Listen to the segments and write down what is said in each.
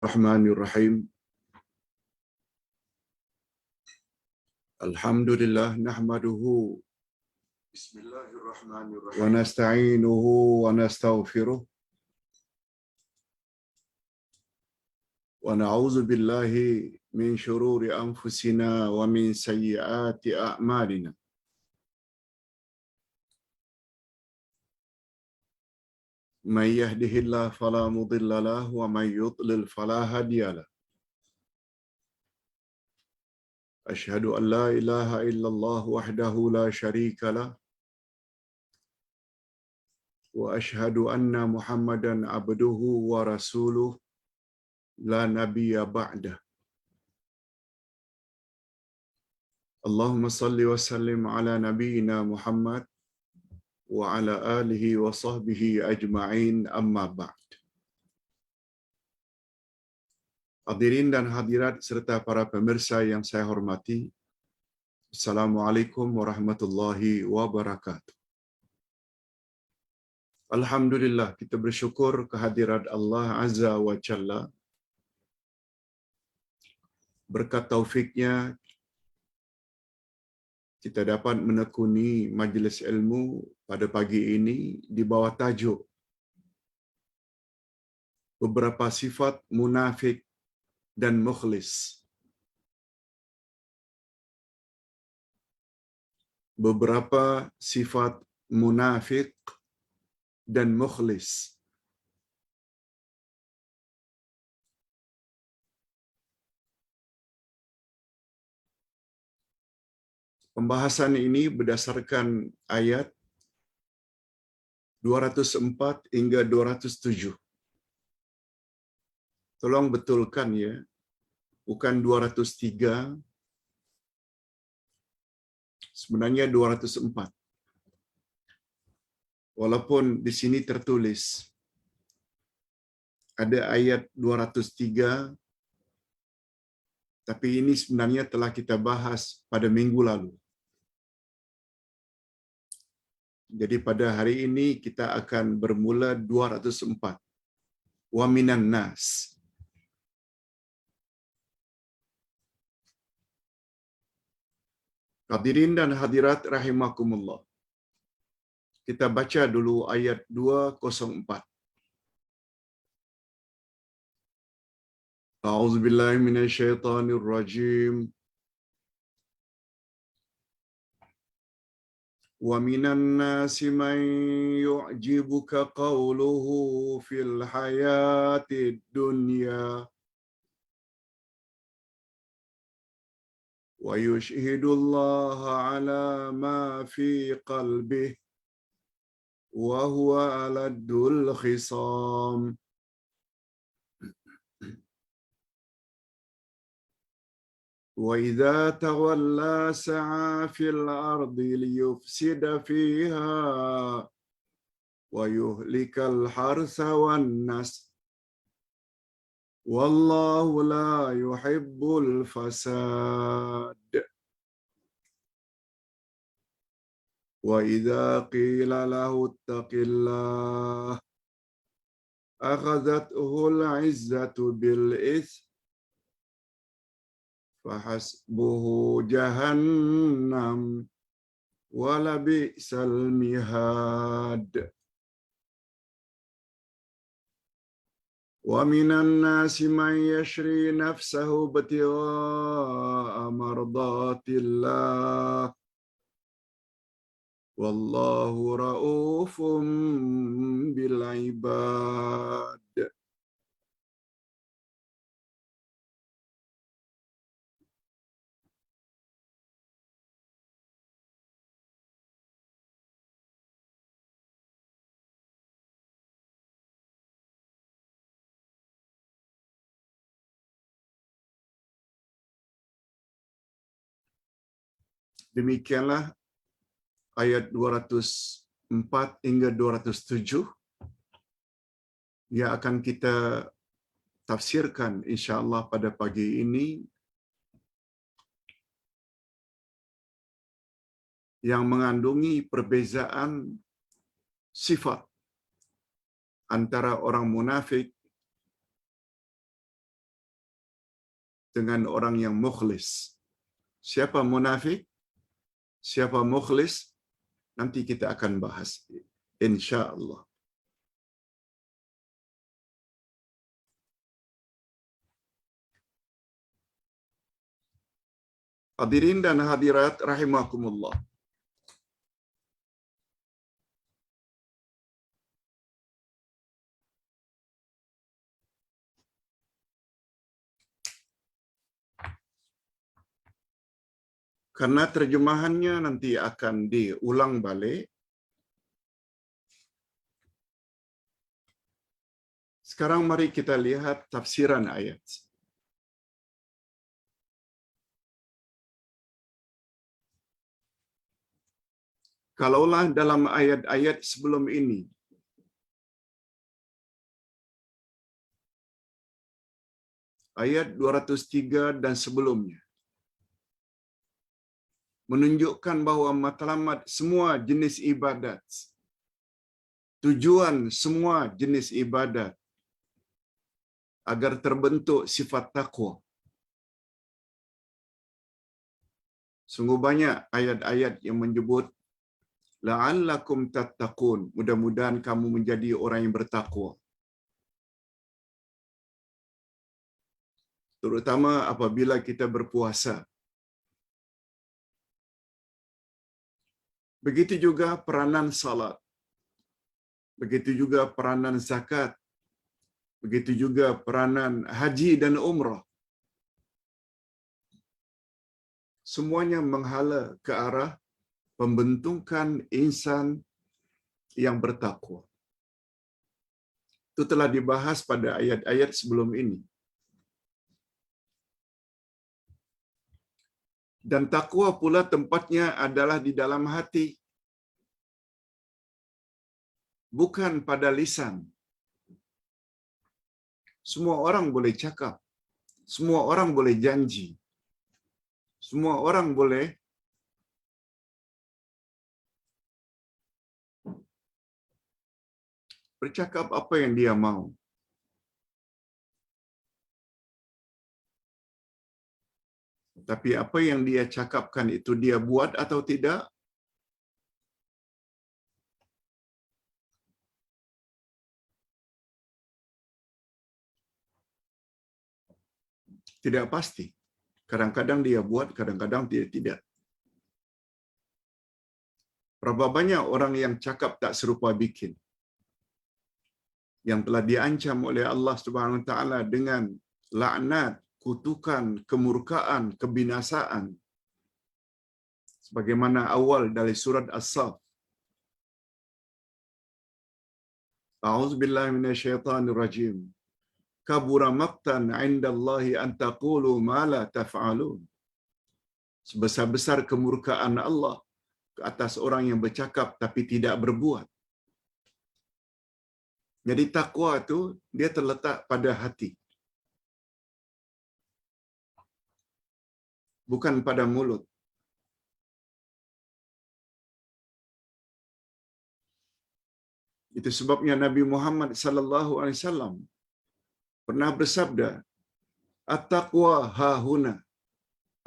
Bismillahirrahmanirrahim. Alhamdulillah nahmaduhu Bismillahirrahmanirrahim wa nasta'inuhu wa nastaghfiruh wa na'udzu billahi min shururi anfusina wa min sayyiati a'malina. May yahdihillahu fala mudilla lahu wa may yudlil fala hadiya lahu. Asyhadu an la ilaha illallah wahdahu la syarika lah wa asyhadu anna Muhammadan abduhu wa rasuluh la nabiyya ba'dah. Allahumma salli wa sallim ala nabiyyina Muhammad wa ala alihi wa sahbihi ajma'in, amma ba'd. Hadirin dan hadirat serta para pemirsa yang saya hormati, Assalamualaikum warahmatullahi wabarakatuh. Alhamdulillah, kita bersyukur kehadirat Allah Azza wa Jalla. Berkat taufiknya, kita dapat menekuni majlis ilmu pada pagi ini di bawah tajuk beberapa sifat munafik dan mukhlis. Beberapa sifat munafik dan mukhlis. Pembahasan ini berdasarkan ayat 204 hingga 207. Tolong betulkan ya, bukan 203, sebenarnya 204. Walaupun di sini tertulis ada ayat 203, tapi ini sebenarnya telah kita bahas pada minggu lalu. Jadi pada hari ini kita akan bermula 204. Wa minan nas. Hadirin dan hadirat rahimakumullah. Kita baca dulu ayat 204. A'udzubillahi minasyaitonir rajim. Wa minan nasi man yu'jibuka qawluhu fil hayatid dunya wa yushhidullaha ala ma fi qalbihi wa huwa aladul khisam. Wa idza tawalla sa'a fil ardi liyufsida fiha wa yuhlikal harsa wan nas wallahu la yuhibbul fasad. Wa idza qila lahu ittaqillah akhadhathu al-'izzatu bil itsm fahasbuhu jahannam wa labi'sal mihad. Wa minan nasi man yashri nafsahu ibtigha'a mardatillah wallahu ra'ufum bil ibad. Demikianlah ayat 204 hingga 207 yang akan kita tafsirkan insya-Allah pada pagi ini, yang mengandungi perbezaan sifat antara orang munafik dengan orang yang mukhlis. Siapa munafik? Siapa mukhlis? Nanti kita akan bahas, insya-Allah. Hadirin dan hadirat rahimakumullah. Karena terjemahannya nanti akan diulang balik, sekarang mari kita lihat tafsiran ayat. Kalaulah dalam ayat-ayat sebelum ini ayat 203 dan sebelumnya menunjukkan bahwa matlamat semua jenis ibadat, tujuan semua jenis ibadat agar terbentuk sifat takwa. Sungguh banyak ayat-ayat yang menyebut la'allakum tattaqun, mudah-mudahan kamu menjadi orang yang bertakwa. Terutama apabila kita berpuasa. Begitu juga peranan salat. Begitu juga peranan zakat. Begitu juga peranan haji dan umrah. Semuanya menghala ke arah pembentukan insan yang bertakwa. Itu telah dibahas pada ayat-ayat sebelum ini. Dan takwa pula tempatnya adalah di dalam hati. Bukan pada lisan. Semua orang boleh cakap. Semua orang boleh janji. Semua orang boleh bercakap apa yang dia mau. Tapi apa yang dia cakapkan itu dia buat atau tidak, tidak pasti. Kadang-kadang dia buat, kadang-kadang dia tidak. Berapa banyak orang yang cakap tak serupa bikin, yang telah diancam oleh Allah Subhanahu Wa Taala dengan laknat, kutukan, kemurkaan, kebinasaan. Sebagaimana awal dari surat As-Saff. A'udzubillahi minasyaitonir rajim. Kabura maqtan 'indallahi an taqulu ma la taf'alun. Sebesar-besar kemurkaan Allah ke atas orang yang bercakap tapi tidak berbuat. Jadi takwa itu dia terletak pada hati. Bukan pada mulut. Itu sebabnya Nabi Muhammad sallallahu alaihi wasallam pernah bersabda, "At-taqwa hahuna.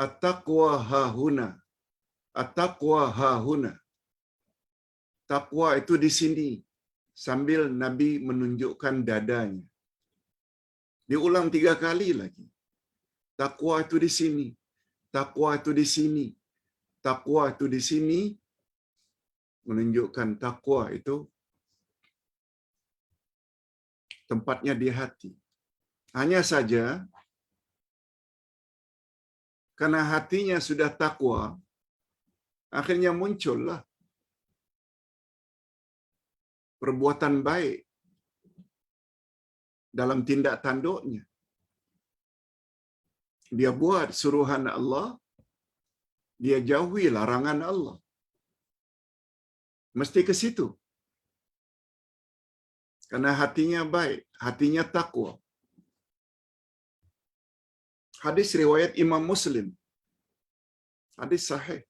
At-taqwa hahuna. At-taqwa hahuna." Takwa itu di sini, sambil Nabi menunjukkan dadanya. Diulang 3 kali lagi. Takwa itu di sini. Takwa itu di sini. Takwa itu di sini, menunjukkan takwa itu tempatnya di hati. Hanya saja, karena hatinya sudah takwa, akhirnya muncullah perbuatan baik dalam tindak tanduknya. Dia buat suruhan Allah, dia jauhi larangan Allah. Mesti ke situ. Karena hatinya baik, hatinya takwa. Hadis riwayat Imam Muslim. Hadis sahih.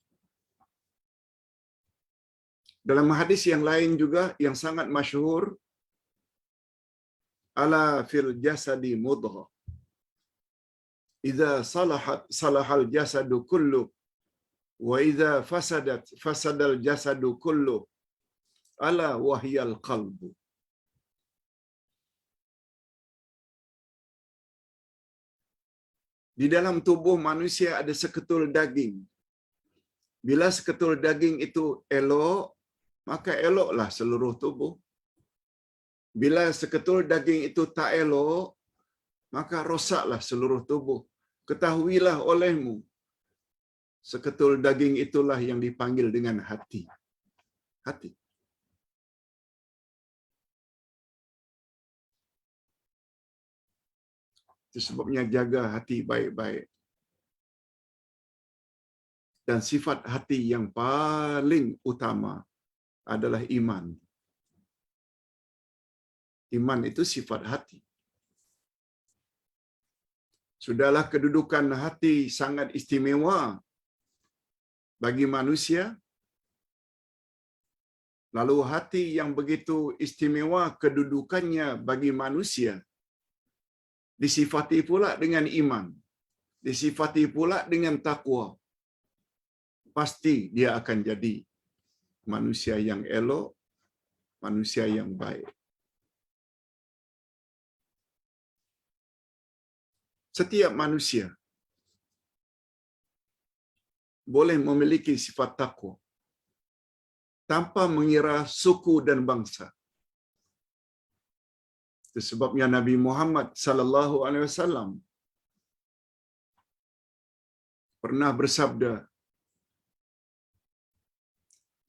Dalam hadis yang lain juga yang sangat masyhur, ala fil jasadi mudghah. idza salahat salahal jasadu kullu wa idza fasadat fasadal jasadu kullu ala wahyal qalbu. Di dalam tubuh manusia ada seketul daging. Bila seketul daging itu elok, maka eloklah seluruh tubuh. Bila seketul daging itu tak elok, maka rosaklah seluruh tubuh. Ketahuilah olehmu, seketul daging itulah yang dipanggil dengan hati. Hati. Itu sebabnya jaga hati baik-baik. Dan sifat hati yang paling utama adalah iman. Iman itu sifat hati. Sudahlah kedudukan hati sangat istimewa bagi manusia. Lalu hati yang begitu istimewa kedudukannya bagi manusia disifati pula dengan iman, disifati pula dengan takwa. Pasti dia akan jadi manusia yang elok, manusia yang baik. Setiap manusia boleh memiliki sifat takwa tanpa mengira suku dan bangsa. Itu sebabnya Nabi Muhammad sallallahu alaihi wasallam pernah bersabda,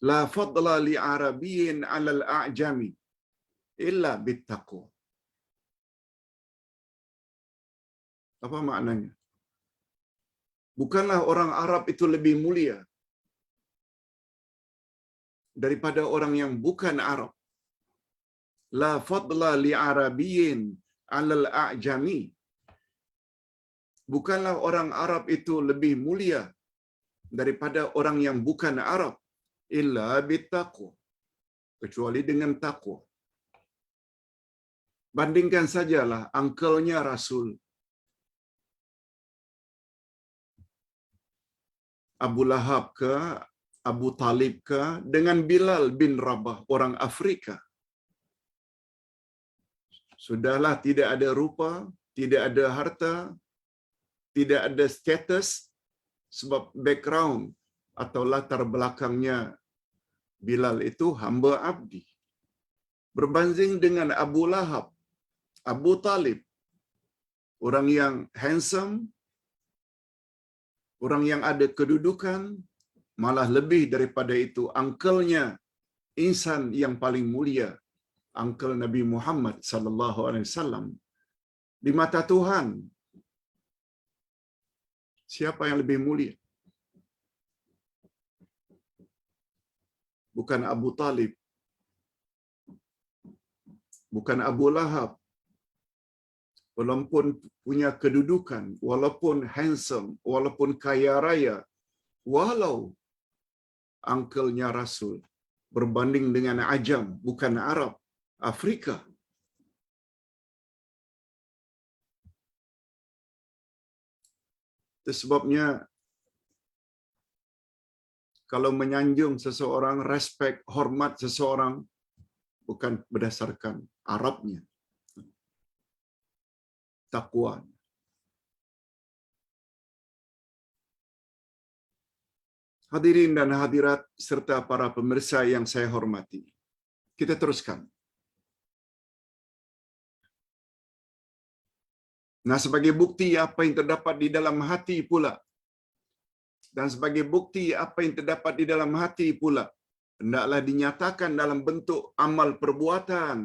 la fadla li arabiyyin 'alal a'jami illa bittaqwa. Apa maknanya? Bukanlah orang Arab itu lebih mulia daripada orang yang bukan Arab. La fadla li arabiyyin 'alal a'jami. Bukanlah orang Arab itu lebih mulia daripada orang yang bukan Arab illa bittaqwa, kecuali dengan takwa. Bandingkan sajalah angkelnya Rasul Abu Lahab ke Abu Talib ke dengan Bilal bin Rabah, orang Afrika. Sudahlah tidak ada rupa, tidak ada harta, tidak ada status, sebab background atau latar belakangnya Bilal itu hamba abdi. Berbanding dengan Abu Lahab, Abu Talib, orang yang handsome, orang yang ada kedudukan, malah lebih daripada itu angkelnya insan yang paling mulia, angkel Nabi Muhammad sallallahu alaihi wasallam. Di mata Tuhan, siapa yang lebih mulia? Bukan Abu Talib, bukan Abu Lahab. Walaupun punya kedudukan, walaupun handsome, walaupun kaya raya, walau angkelnya Rasul berbanding dengan Ajam, bukan Arab, Afrika. Itu sebabnya kalau menyanjung seseorang, respect, hormat seseorang, bukan berdasarkan Arabnya, takwa. Hadirin dan hadirat serta para pemirsa yang saya hormati, kita teruskan. Nah, sebagai bukti apa yang terdapat di dalam hati pula, dan sebagai bukti apa yang terdapat di dalam hati pula, hendaklah dinyatakan dalam bentuk amal perbuatan,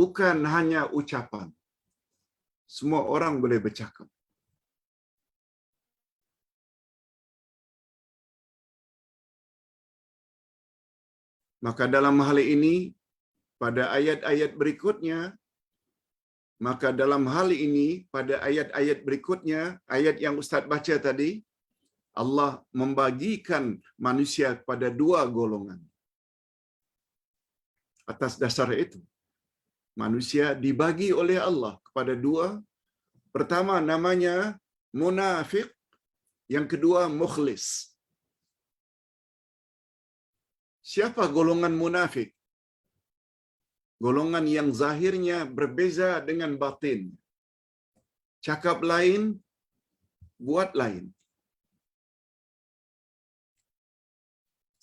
bukan hanya ucapan. Semua orang boleh bercakap. Maka dalam hal ini, pada ayat-ayat berikutnya, ayat yang Ustaz baca tadi, Allah membagikan manusia kepada dua golongan. Atas dasar itu, manusia dibagi oleh Allah kepada dua Pertama namanya munafik, yang kedua mukhlis. Siapa golongan munafik? Golongan yang zahirnya berbeza dengan batin. Cakap lain, buat lain.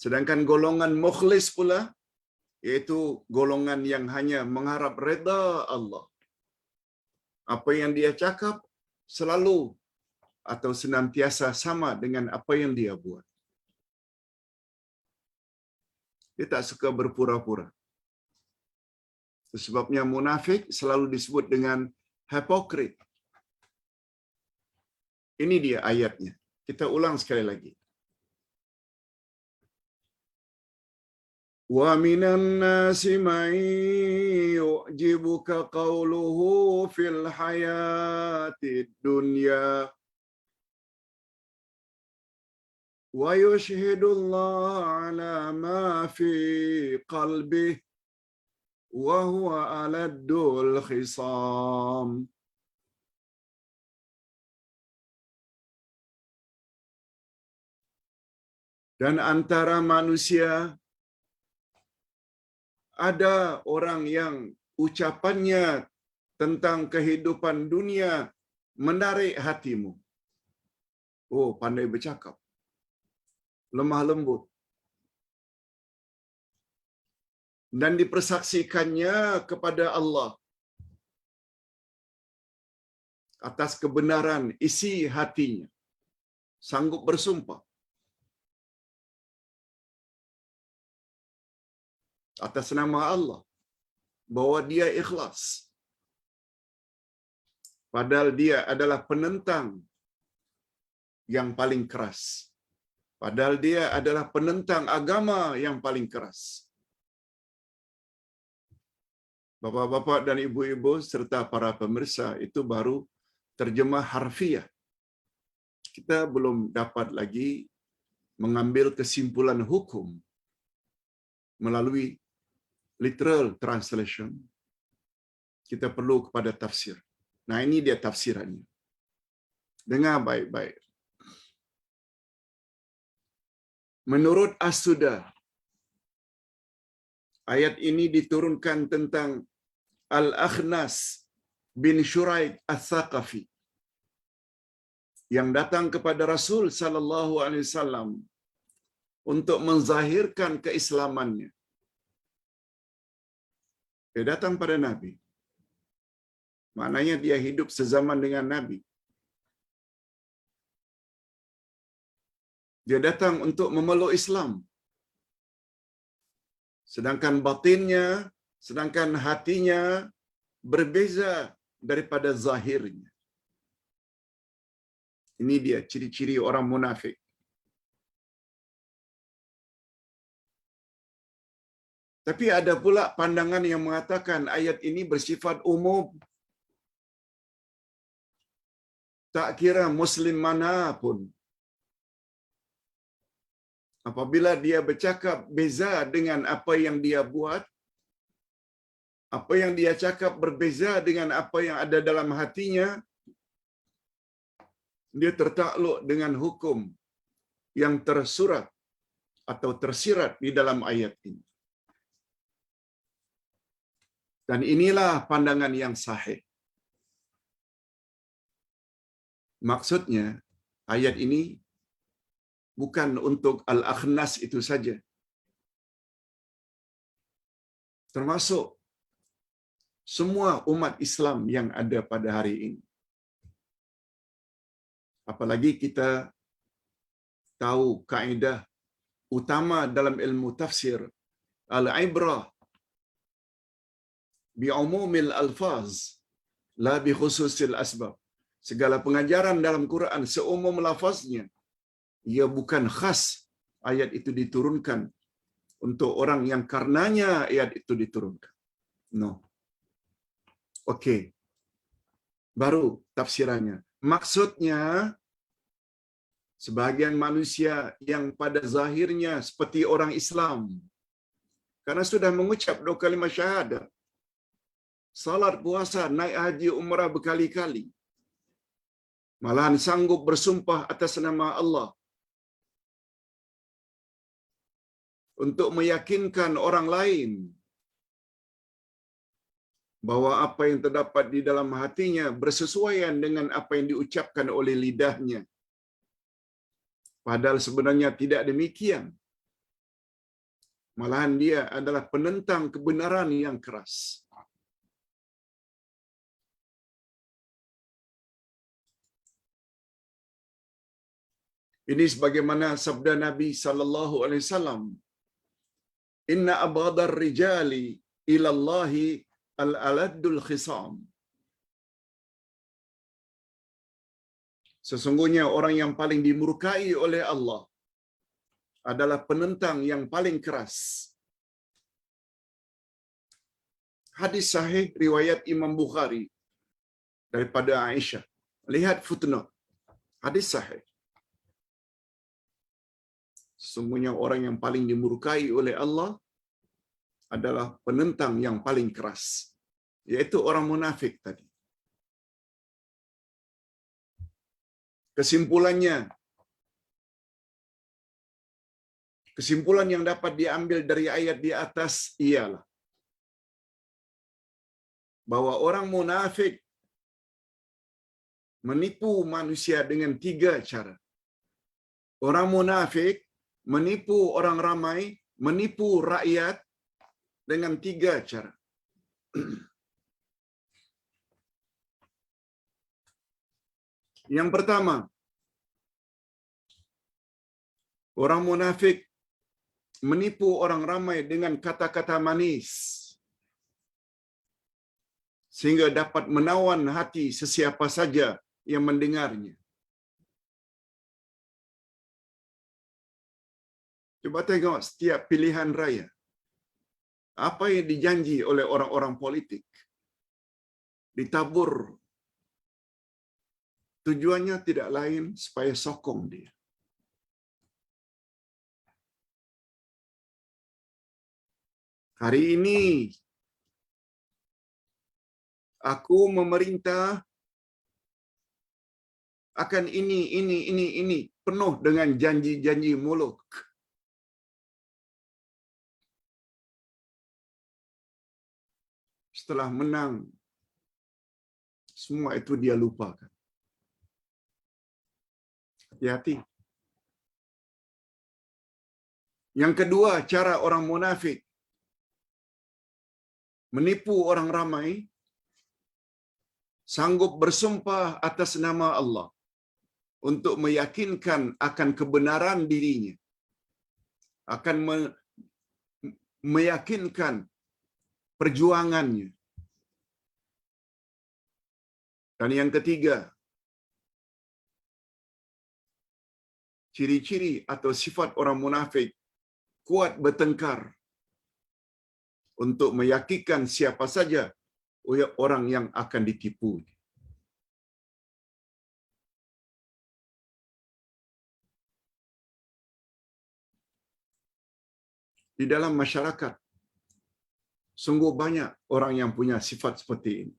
Sedangkan golongan mukhlis pula, iaitu golongan yang hanya mengharap redha Allah. Apa yang dia cakap selalu atau senantiasa sama dengan apa yang dia buat. Dia tak suka berpura-pura. Sebabnya munafik selalu disebut dengan hipokrit. Ini dia ayatnya. Kita ulang sekali lagi. Wa minan nasi man yu'jibuka qawluhu fil hayatid dunya wa yushhidullah ala ma fi qalbihi wa huwa aladdul khisam. Dan antara manusia ada orang yang ucapannya tentang kehidupan dunia menarik hatimu. Oh, pandai bercakap. Lemah lembut. Dan dipersaksikannya kepada Allah atas kebenaran isi hatinya. Sanggup bersumpah atas nama Allah bahwa dia ikhlas. Padahal dia adalah penentang yang paling keras. Padahal dia adalah penentang agama yang paling keras. Bapak-bapak dan ibu-ibu serta para pemirsa, itu baru terjemah harfiah. Kita belum dapat lagi mengambil kesimpulan hukum melalui literal translation. Kita perlu kepada tafsir. Nah, ini dia tafsirannya. Dengar baik-baik. Menurut As-Sudah, ayat ini diturunkan tentang Al-Akhnas bin Shuraik Ats-Tsaqafi yang datang kepada Rasul sallallahu alaihi wasallam untuk menzahirkan keislamannya. Dia datang pada Nabi. Maknanya dia hidup sezaman dengan Nabi. Dia datang untuk memeluk Islam. Sedangkan batinnya, sedangkan hatinya berbeza daripada zahirnya. Ini dia ciri-ciri orang munafik. Tapi ada pula pandangan yang mengatakan ayat ini bersifat umum. Tak kira Muslim mana pun. Apabila dia bercakap beza dengan apa yang dia buat, apa yang dia cakap berbeza dengan apa yang ada dalam hatinya, dia tertakluk dengan hukum yang tersurat atau tersirat di dalam ayat ini. Dan inilah pandangan yang sahih. Maksudnya, ayat ini bukan untuk Al-Akhnas itu saja. Termasuk semua umat Islam yang ada pada hari ini. Apalagi kita tahu kaedah utama dalam ilmu tafsir, al-ibrah bi'umumil alfaz la bi khususil asbab. Segala pengajaran dalam Quran seumum lafaznya, ia bukan khas ayat itu diturunkan untuk orang yang karenanya ayat itu diturunkan. No. Okey. Baru tafsirannya. Maksudnya, sebahagian manusia yang pada zahirnya seperti orang Islam, karena sudah mengucap 2 kalimah syahadah, salat, puasa, naik haji, umrah berkali-kali, malahan sanggup bersumpah atas nama Allah untuk meyakinkan orang lain bahwa apa yang terdapat di dalam hatinya bersesuaian dengan apa yang diucapkan oleh lidahnya. Padahal sebenarnya tidak demikian. Malahan dia adalah penentang kebenaran yang keras. Ini sebagaimana sabda Nabi sallallahu alaihi wasallam, "Inna abghadar rijali ila Allahi al-aladdul khisam." Sesungguhnya orang yang paling dimurkai oleh Allah adalah penentang yang paling keras. Hadis sahih riwayat Imam Bukhari daripada Aisyah. Lihat footnote. Hadis sahih. Sesungguhnya orang yang paling dimurkai oleh Allah adalah penentang yang paling keras, yaitu orang munafik tadi. Kesimpulan yang dapat diambil dari ayat di atas ialah bahwa orang munafik menipu manusia dengan 3 cara. Orang munafik menipu orang ramai, menipu rakyat dengan 3 cara. Yang pertama, orang munafik menipu orang ramai dengan kata-kata manis sehingga dapat menawan hati sesiapa saja yang mendengarnya. Coba tengok setiap pilihan raya. Apa yang dijanji oleh orang-orang politik? Ditabur. Tujuannya tidak lain supaya sokong dia. Hari ini aku memerintah akan ini penuh dengan janji-janji muluk. Setelah menang, semua itu dia lupakan. Hati-hati. Yang kedua, cara orang munafik menipu orang ramai, sanggup bersumpah atas nama Allah untuk meyakinkan akan kebenaran dirinya, akan meyakinkan perjuangannya. Dan yang ketiga, ciri-ciri atau sifat orang munafik kuat bertengkar untuk meyakinkan siapa saja orang yang akan ditipu. Di dalam masyarakat, sungguh banyak orang yang punya sifat seperti ini.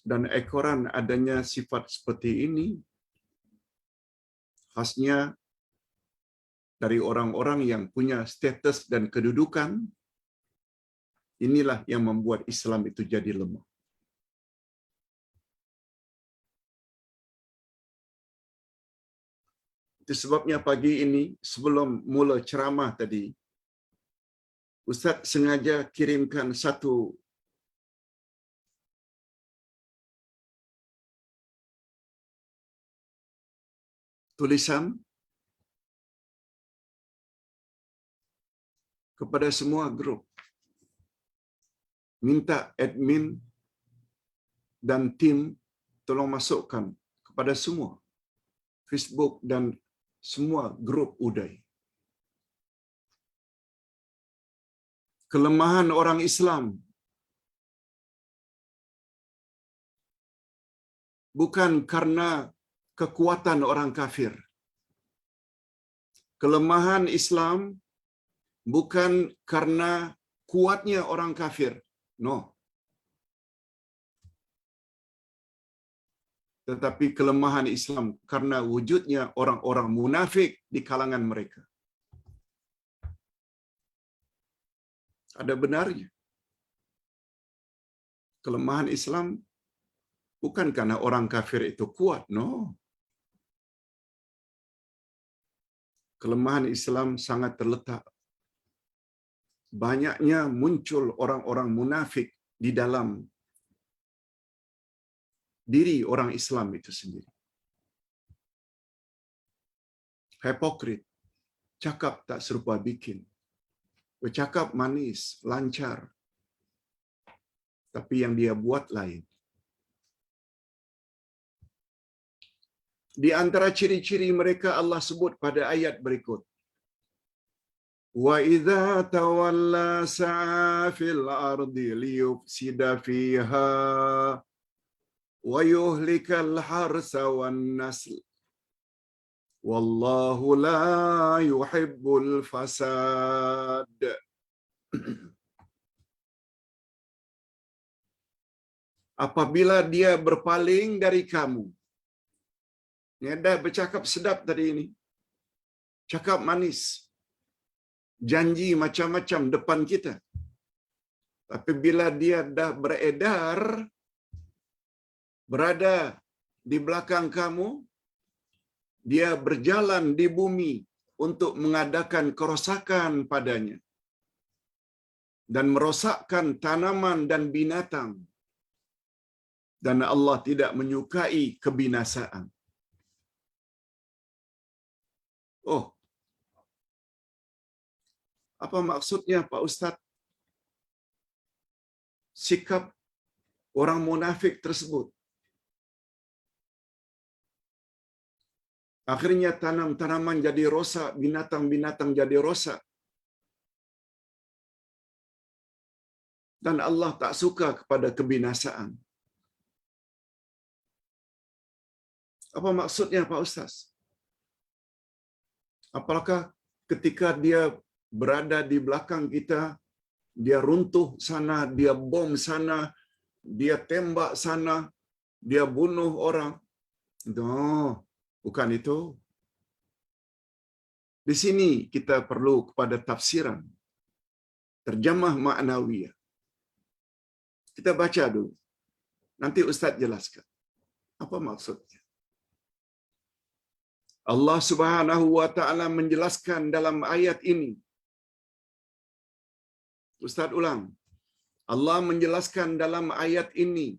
Dan ekoran adanya sifat seperti ini khasnya dari orang-orang yang punya status dan kedudukan. Inilah yang membuat Islam itu jadi lemah. Itu sebabnya pagi ini sebelum mula ceramah tadi, Ustaz sengaja kirimkan satu tulisan kepada semua grup. Minta admin dan tim tolong masukkan kepada semua Facebook dan semua grup Uday. Kelemahan orang Islam bukan karena kekuatan orang kafir. Kelemahan Islam bukan karena kuatnya orang kafir. No. tetapi kelemahan Islam karena wujudnya orang-orang munafik di kalangan mereka. Ada benarnya. Kelemahan Islam bukan karena orang kafir itu kuat, no. Kelemahan Islam sangat terletak banyaknya muncul orang-orang munafik di dalam diri orang Islam itu sendiri. Hipokrit, cakap tak serupa bikin, bercakap manis, lancar, tapi yang dia buat lain. Di antara ciri-ciri mereka Allah sebut pada ayat berikut. Wa idza tawalla sa'a fil ardi liyufsida fiha wa yuhlikal harsa wan nasl. Wallahu la yuhibbul fasad. Apabila dia berpaling dari kamu. Dia dah bercakap sedap tadi ini. Cakap manis. Janji macam-macam depan kita. Tapi bila dia dah beredar, berada di belakang kamu, dia berjalan di bumi untuk mengadakan kerosakan padanya dan merosakkan tanaman dan binatang. Dan Allah tidak menyukai kebinasaan. Oh, apa maksudnya Pak Ustaz? Sikap orang munafik tersebut. Akhirnya tanam-tanaman jadi rosak, binatang-binatang jadi rosak. Dan Allah tak suka kepada kebinasaan. Apa maksudnya Pak Ustaz? Apakah ketika dia berada di belakang kita, dia runtuh sana, dia bom sana, dia tembak sana, dia bunuh orang? No, bukan itu. Di sini kita perlu kepada tafsiran, terjemah maknawiyah. Kita baca dulu. Nanti Ustaz jelaskan. Apa maksudnya? Allah Subhanahu wa taala menjelaskan dalam ayat ini. Ustaz ulang. Allah menjelaskan dalam ayat ini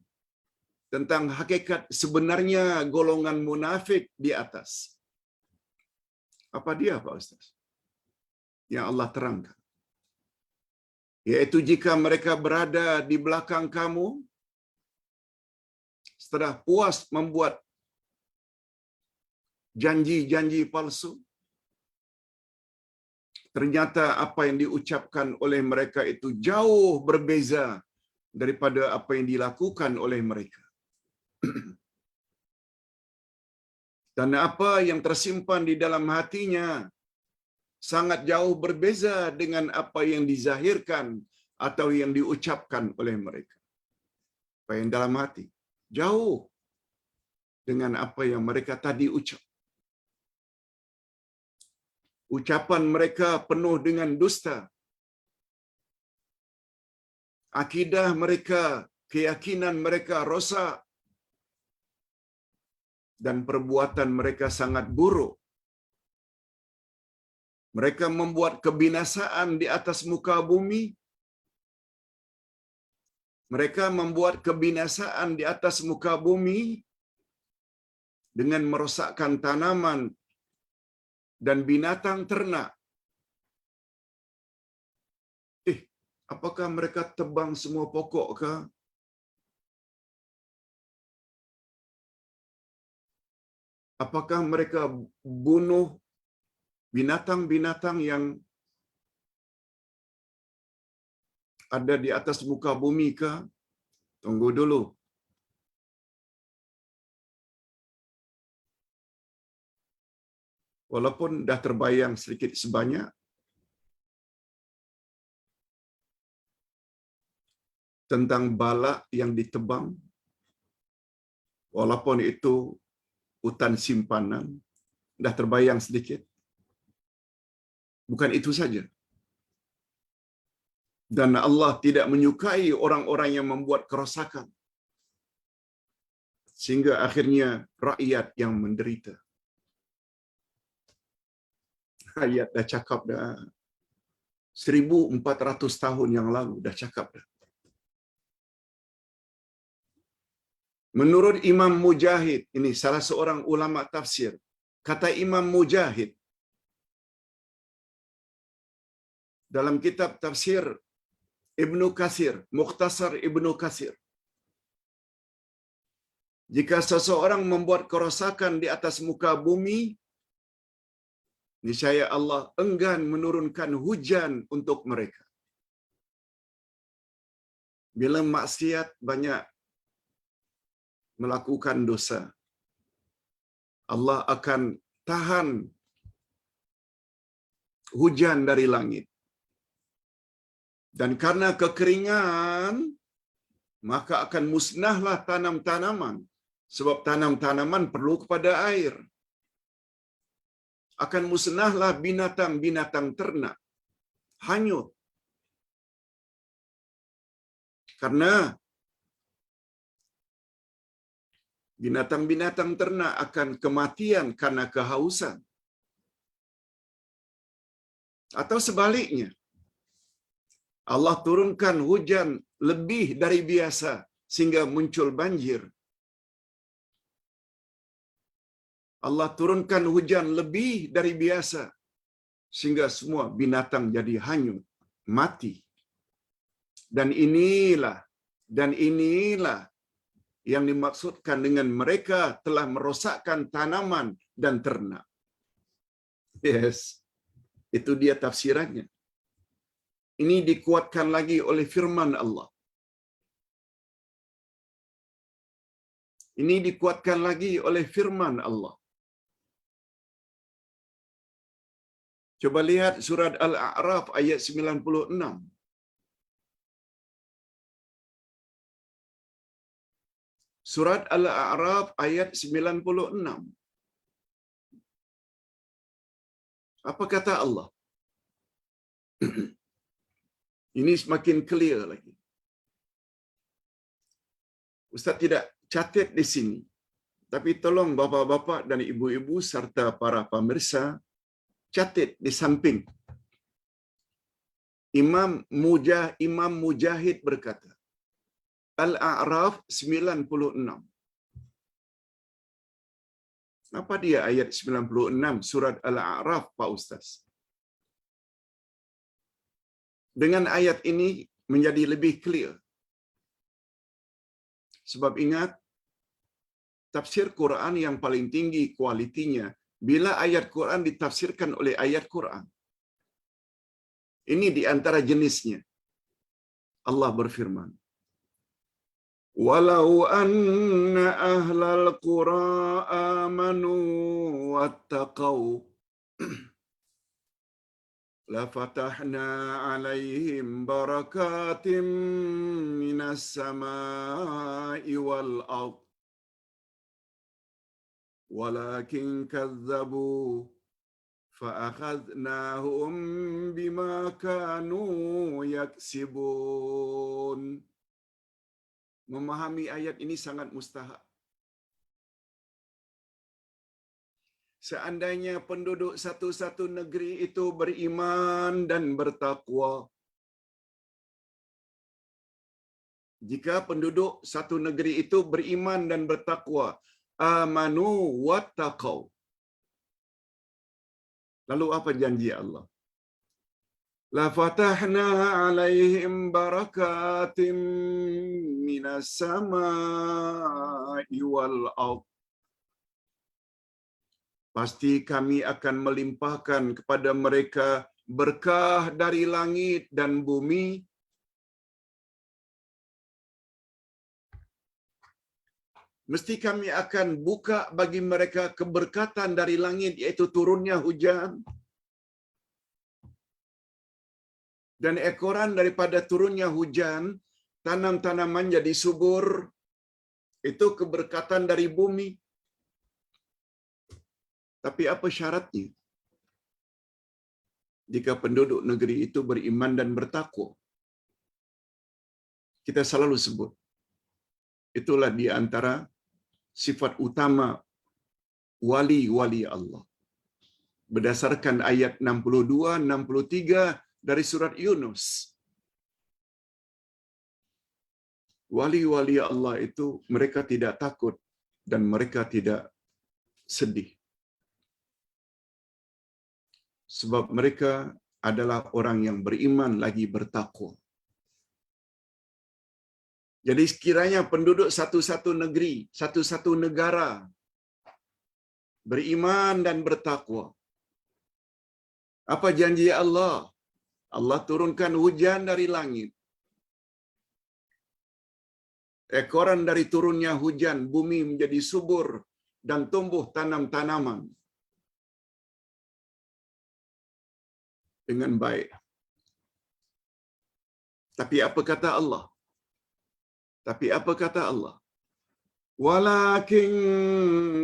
tentang hakikat sebenarnya golongan munafik di atas. Apa dia Pak Ustaz? Yang Allah terangkan. Yaitu jika mereka berada di belakang kamu, setelah puas membuat janji-janji palsu, ternyata apa yang diucapkan oleh mereka itu jauh berbeza daripada apa yang dilakukan oleh mereka. Dan apa yang tersimpan di dalam hatinya sangat jauh berbeza dengan apa yang dizahirkan atau yang diucapkan oleh mereka. Apa yang dalam hati jauh dengan apa yang mereka tadi ucap. Ucapan mereka penuh dengan dusta. Akidah mereka, keyakinan mereka rosak. Dan perbuatan mereka sangat buruk. Mereka membuat kebinasaan di atas muka bumi. Mereka membuat kebinasaan di atas muka bumi dengan merosakkan tanaman dan binatang ternak. Apakah mereka tebang semua pokok ke? Apakah mereka bunuh binatang-binatang yang ada di atas muka bumi ke? Tunggu dulu. Walaupun dah terbayang sedikit sebanyak, tentang bala yang ditebang, walaupun itu hutan simpanan, dah terbayang sedikit. Bukan itu saja. Dan Allah tidak menyukai orang-orang yang membuat kerosakan. Sehingga akhirnya rakyat yang menderita. Ayat dah cakap dah. 1400 tahun yang lalu dah cakap dah. Menurut Imam Mujahid, ini salah seorang ulama tafsir, kata Imam Mujahid dalam kitab tafsir Ibnu Katsir, Mukhtasar Ibnu Katsir, jika seseorang membuat kerosakan di atas muka bumi, niscaya Allah enggan menurunkan hujan untuk mereka. Bila maksiat banyak melakukan dosa, Allah akan tahan hujan dari langit. Dan karena kekeringan, maka akan musnahlah tanam-tanaman. Sebab tanam-tanaman perlu kepada air. Akan musnahlah binatang-binatang ternak. Hanyut. Karena binatang-binatang ternak akan kematian karena kehausan. Atau sebaliknya, Allah turunkan hujan lebih dari biasa sehingga muncul banjir. Allah turunkan hujan lebih dari biasa sehingga semua binatang jadi hanyut, mati. Dan inilah yang dimaksudkan dengan mereka telah merosakkan tanaman dan ternak. Yes, itu dia tafsirannya. Ini dikuatkan lagi oleh firman Allah. Ini dikuatkan lagi oleh firman Allah. Coba lihat surat Al-A'raf ayat 96. Surat Al-A'raf ayat 96. Apa kata Allah? Ini semakin clear lagi. Ustaz tidak catat di sini. Tapi tolong bapa-bapa dan ibu-ibu serta para pemirsa catat di samping. Imam Mujahid berkata, Al-A'raf 96. Apa dia ayat 96 surat Al-A'raf, Pak Ustaz? Dengan ayat ini menjadi lebih clear. Sebab ingat, tafsir Quran yang paling tinggi kualitinya bila ayat Quran ditafsirkan oleh ayat Quran. Ini di antara jenisnya. Allah berfirman, "Walau anna ahlal qura amanu wattaqau la fatahna 'alaihim barakatim minas samai wal ardh walakin kazzabu fa'akhadnahum bima kanu yaksibun." Memahami ayat ini sangat mustahak. Seandainya penduduk satu-satu negeri itu beriman dan bertakwa. Jika penduduk satu negeri itu beriman dan bertakwa, amanu wattaqau. Lalu apa janji Allah? La fatahna 'alaihim barakatim minas samai wal ardh. Pasti kami akan melimpahkan kepada mereka berkah dari langit dan bumi. Mesti kami akan buka bagi mereka keberkatan dari langit, yaitu turunnya hujan. Dan ekoran daripada turunnya hujan, tanam-tanaman jadi subur, Itu keberkatan dari bumi. Tapi apa syaratnya? Jika penduduk negeri itu beriman dan bertakwa. Kita selalu sebut. Itulah di antara sifat utama wali-wali Allah. Berdasarkan ayat 62-63 dari surat Yunus. Wali-wali Allah itu mereka tidak takut dan mereka tidak sedih. Sebab mereka adalah orang yang beriman lagi bertakwa. Jadi sekiranya penduduk satu-satu negeri, satu-satu negara beriman dan bertakwa. Apa janji Allah? Allah turunkan hujan dari langit. Ekoran dari turunnya hujan, bumi menjadi subur dan tumbuh tanam-tanaman dengan baik. Tapi apa kata Allah? Walakin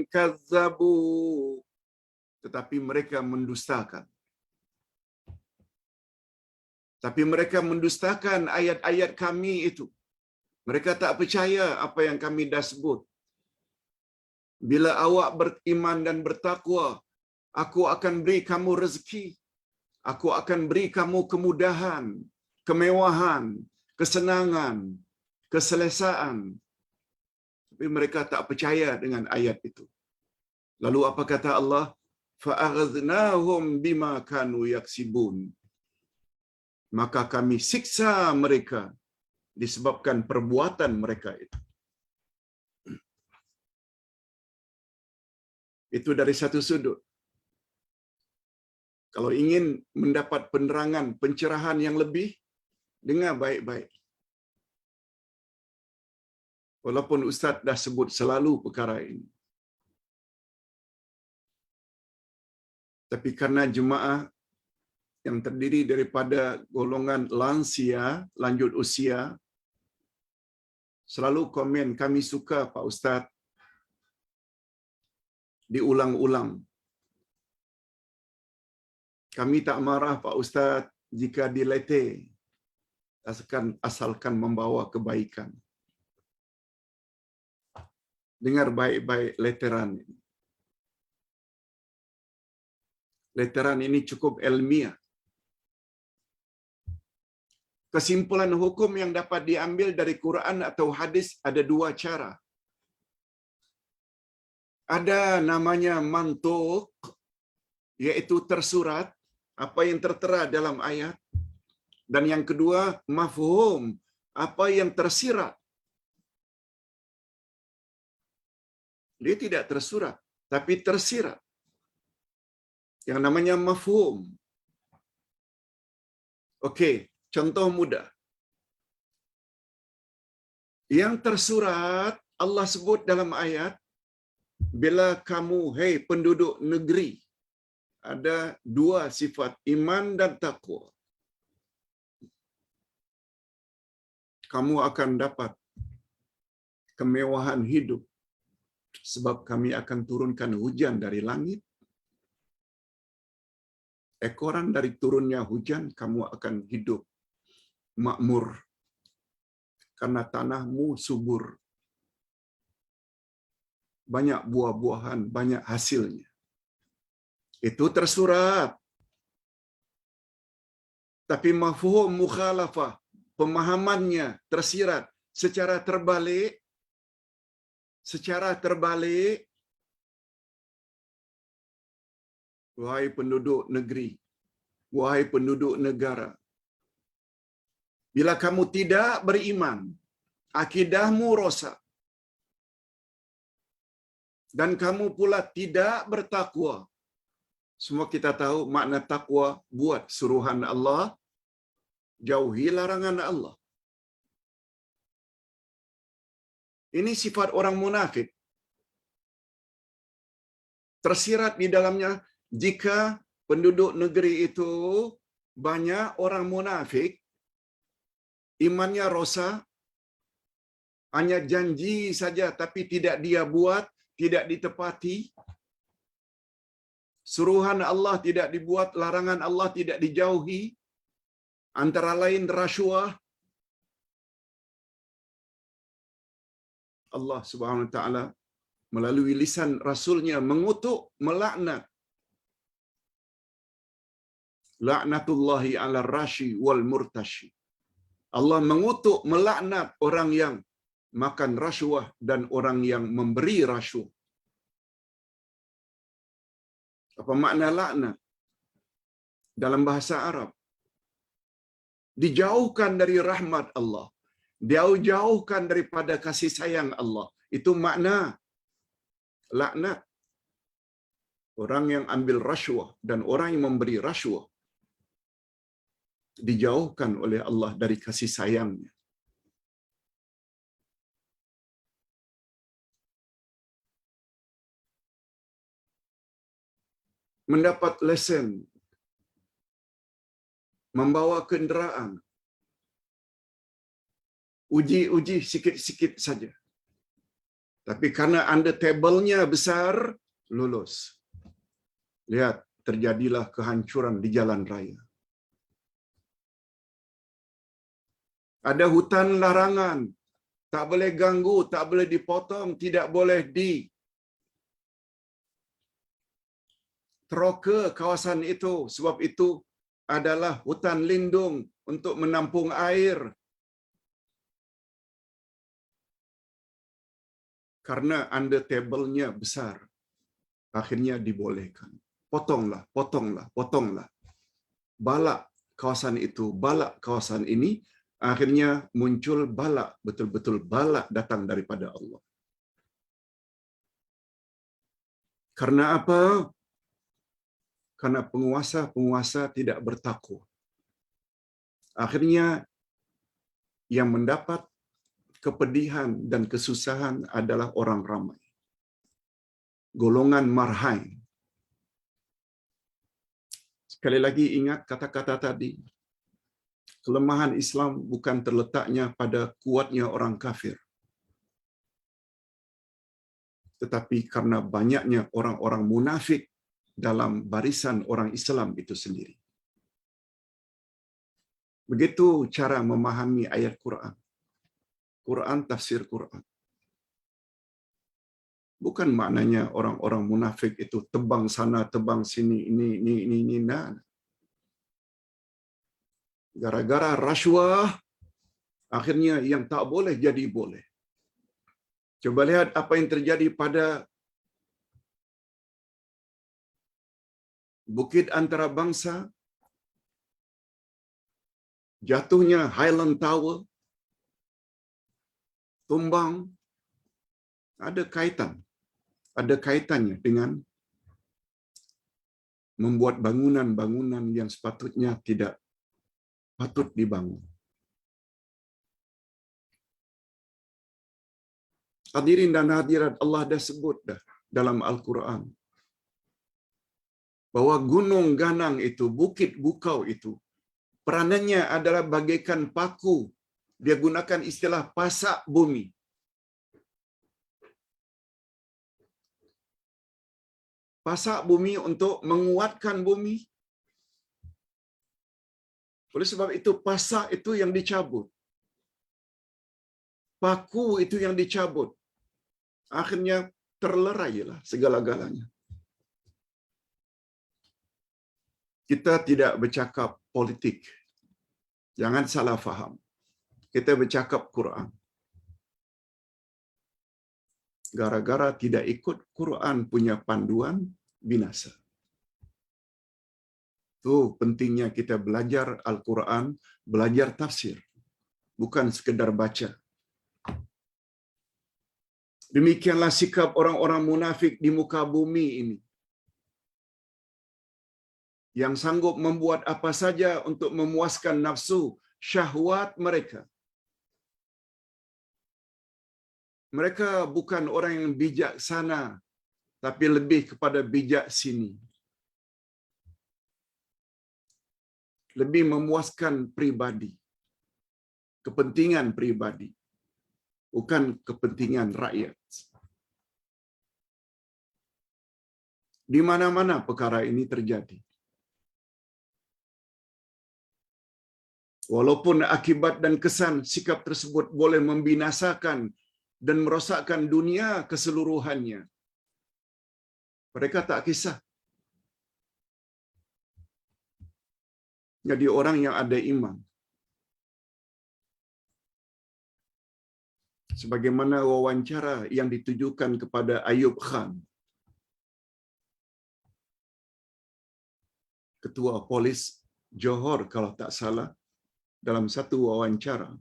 kazzabu. Tetapi mereka mendustakan. Ayat-ayat kami itu. Mereka tak percaya apa yang kami dah sebut. Bila awak beriman dan bertakwa, aku akan beri kamu rezeki. Aku akan beri kamu kemudahan, kemewahan, kesenangan, keselesaan. Tapi mereka tak percaya dengan ayat itu. Lalu apa kata Allah? Fa'aghaznahum bima kanu yaksibun. Maka kami siksa mereka disebabkan perbuatan mereka itu. Itu dari satu sudut. Kalau ingin mendapat penerangan, pencerahan yang lebih, dengar baik-baik. Walaupun Ustaz dah sebut selalu perkara ini. Tapi karena jemaah yang terdiri daripada golongan lansia, lanjut usia, selalu komen, kami suka Pak Ustaz diulang-ulang. Kami tak marah Pak Ustaz jika dileteh, asalkan membawa kebaikan. Dengar baik-baik leteran ini. Leteran ini cukup ilmiah. Kesimpulan hukum yang dapat diambil dari Quran atau hadis ada dua cara. Ada namanya mantuk, yaitu tersurat, apa yang tertera dalam ayat. Dan yang kedua, mafhum, apa yang tersirat. Dia tidak tersurat, tapi tersirat. Yang namanya mafhum. Okey, contoh mudah. Yang tersurat, Allah sebut dalam ayat, bila kamu, hei penduduk negeri, ada dua sifat, iman dan takwa. Kamu akan dapat kemewahan hidup, sebab kami akan turunkan hujan dari langit. Ekoran dari turunnya hujan, kamu akan hidup makmur. Karena tanahmu subur. Banyak buah-buahan, banyak hasilnya. Itu tersurat. Tapi mafhum mukhalafah, pemahamannya tersirat secara terbalik. Secara terbalik, wahai penduduk negeri, wahai penduduk negara, bila kamu tidak beriman, akidahmu rosak, dan kamu pula tidak bertakwa. Semua kita tahu makna takwa, buat suruhan Allah, jauhi larangan Allah. Ini sifat orang munafik. Tersirat di dalamnya, jika penduduk negeri itu banyak orang munafik, imannya rosak, hanya janji saja tapi tidak dia buat, tidak ditepati. Suruhan Allah tidak dibuat, larangan Allah tidak dijauhi. Antara lain rasuah. Allah Subhanahu wa taala melalui lisan rasulnya mengutuk, melaknat. Laknatullahi 'ala rashi wal murtashi. Allah mengutuk, melaknat orang yang makan rasuah dan orang yang memberi rasuah. Apa makna laknat? Dalam bahasa Arab, dijauhkan dari rahmat Allah, dijauhkan daripada kasih sayang Allah. Itu makna laknat. Orang yang ambil rasuah dan orang yang memberi rasuah dijauhkan oleh Allah dari kasih sayangnya. Mendapat lesen, membawa kenderaan, uji sikit-sikit saja. Tapi karena anda tabelnya besar, lulus. Lihat, terjadilah kehancuran di jalan raya. Ada hutan larangan, tak boleh ganggu, tak boleh dipotong, tidak boleh teroka kawasan itu. Sebab itu adalah hutan lindung untuk menampung air. Karena anda tabelnya besar, akhirnya dibolehkan. Potonglah. Balak kawasan itu, balak kawasan ini, akhirnya muncul balak, betul-betul balak datang daripada Allah. Karena apa? Karena penguasa tidak bertakwa. Akhirnya yang mendapat kepedihan dan kesusahan adalah orang ramai. Golongan marhain. Sekali lagi ingat kata-kata tadi. Kelemahan Islam bukan terletaknya pada kuatnya orang kafir, tetapi karena banyaknya orang-orang munafik dalam barisan orang Islam itu sendiri. Begitu cara memahami ayat Quran. Quran, tafsir Quran. Bukan maknanya orang-orang munafik itu tebang sana, tebang sini, ini. Nah. Gara-gara rasuah, akhirnya yang tak boleh jadi boleh. Coba lihat apa yang terjadi pada Bukit Antarabangsa, jatuhnya Highland Tower, tumbang, ada kaitannya dengan membuat bangunan-bangunan yang sepatutnya tidak patut dibangun. Hadirin dan hadirat, Allah dah sebut dalam Al-Quran bahwa gunung ganang itu, bukit bukau itu, peranannya adalah bagaikan paku. Dia gunakan istilah pasak bumi. Pasak bumi untuk menguatkan bumi. Oleh sebab itu, pasak itu yang dicabut. Paku itu yang dicabut. Akhirnya terlerailah segala-galanya. Kita tidak bercakap politik. Jangan salah faham. Kita bercakap Quran. Gara-gara tidak ikut Quran punya panduan, binasa. Itu pentingnya kita belajar Al-Quran, belajar tafsir. Bukan sekedar baca. Demikianlah sikap orang-orang munafik di muka bumi ini. Yang sanggup membuat apa saja untuk memuaskan nafsu, syahwat mereka. Mereka bukan orang yang bijaksana, tapi lebih kepada bijak sini. Lebih memuaskan pribadi, kepentingan pribadi. bukan kepentingan rakyat. Di mana-mana perkara ini terjadi. Walaupun akibat dan kesan sikap tersebut boleh membinasakan dan merosakkan dunia keseluruhannya, mereka tak kisah. Jadi orang yang ada iman. Sebagaimana wawancara yang ditujukan kepada Ayub Khan, Ketua Polis Johor kalau tak salah, dalam satu wawancara,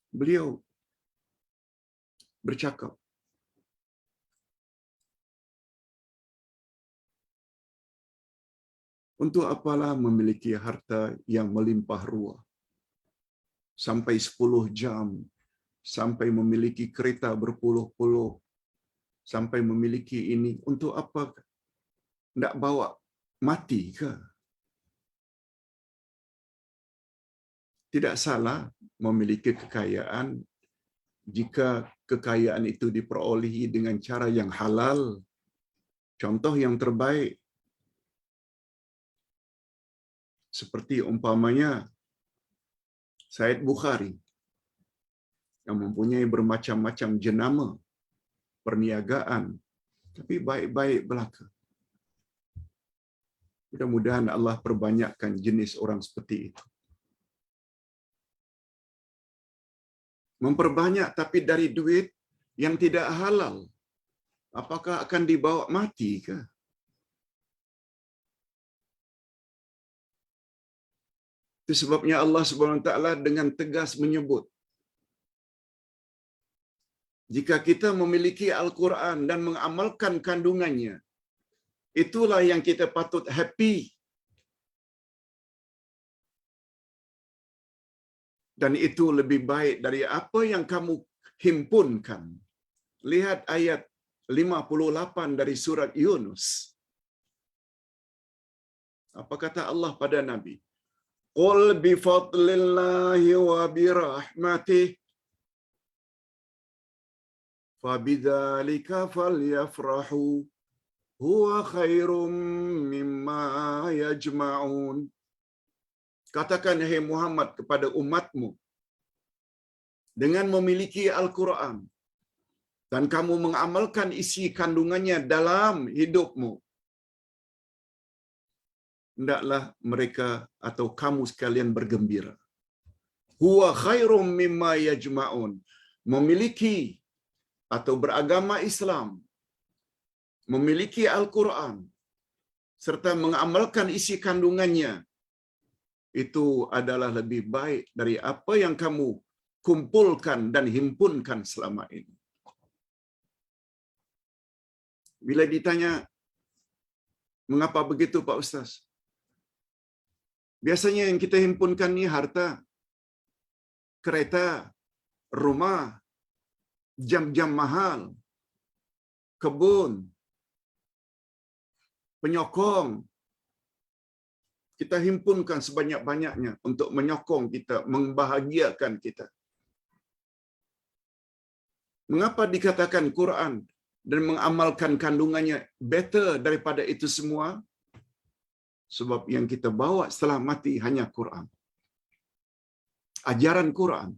beliau bercakap, untuk apalah memiliki harta yang melimpah ruah, sampai 10 jam, sampai memiliki kereta berpuluh-puluh, sampai memiliki ini, untuk apa? Nak bawa mati ke? Tidak salah memiliki kekayaan jika kekayaan itu diperolehi dengan cara yang halal. Contoh yang terbaik seperti umpamanya Said Bukhari yang mempunyai bermacam-macam jenama perniagaan, tapi baik-baik belaka. Mudah-mudahan Allah perbanyakkan jenis orang seperti itu. Memperbanyak tapi dari duit yang tidak halal, apakah akan dibawa mati ke? Itu sebabnya Allah Subhanahu Wa Taala dengan tegas menyebut, jika kita memiliki Al-Quran dan mengamalkan kandungannya, itulah yang kita patut happy. Dan itu lebih baik dari apa yang kamu himpunkan. Lihat ayat 58 dari surat Yunus. Apa kata Allah pada Nabi? Qul bi fadlillahi wa bi rahmatih fa bidzalika falyafrahu huwa khairum mimma yajma'un. Katakan, hai Muhammad, kepada umatmu, dengan memiliki Al-Quran dan kamu mengamalkan isi kandungannya dalam hidupmu, hendaklah mereka atau kamu sekalian bergembira. Huwa khairum mimma yajma'un. Memiliki atau beragama Islam, memiliki Al-Quran, serta mengamalkan isi kandungannya, itu adalah lebih baik dari apa yang kamu kumpulkan dan himpunkan selama ini. Bila ditanya, mengapa begitu Pak Ustaz? Biasanya yang kita himpunkan ni harta, kereta, rumah, jam-jam mahal, kebun, penyokong. Kita himpunkan sebanyak-banyaknya untuk menyokong kita, membahagiakan kita. Mengapa dikatakan Quran dan mengamalkan kandungannya better daripada itu semua? Sebab yang kita bawa setelah mati hanya Quran. Ajaran Quran.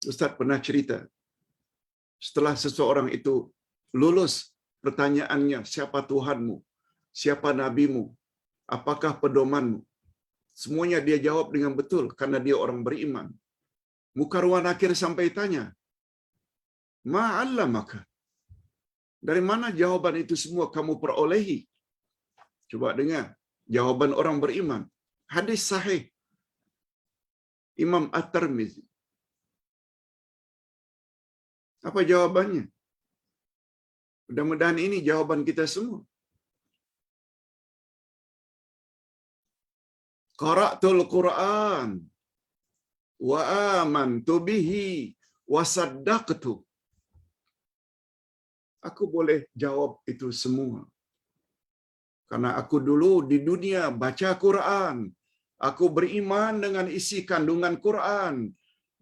Ustaz pernah cerita, setelah seseorang itu lulus pertanyaannya, siapa Tuhanmu? Siapa nabimu? Apakah pedomanmu? Semuanya dia jawab dengan betul karena dia orang beriman. Mukarwan akhir sampai tanya, ma'allamaka? Dari mana jawaban itu semua kamu perolehi? Coba dengar jawaban orang beriman. Hadis sahih Imam At-Tirmizi. Apa jawabannya? Mudah-mudahan ini jawaban kita semua. Qara'tul Quran wa amantu bihi wa saddaqtu. Aku boleh jawab itu semua. Karena aku dulu di dunia baca Quran, Aku beriman dengan isi kandungan Quran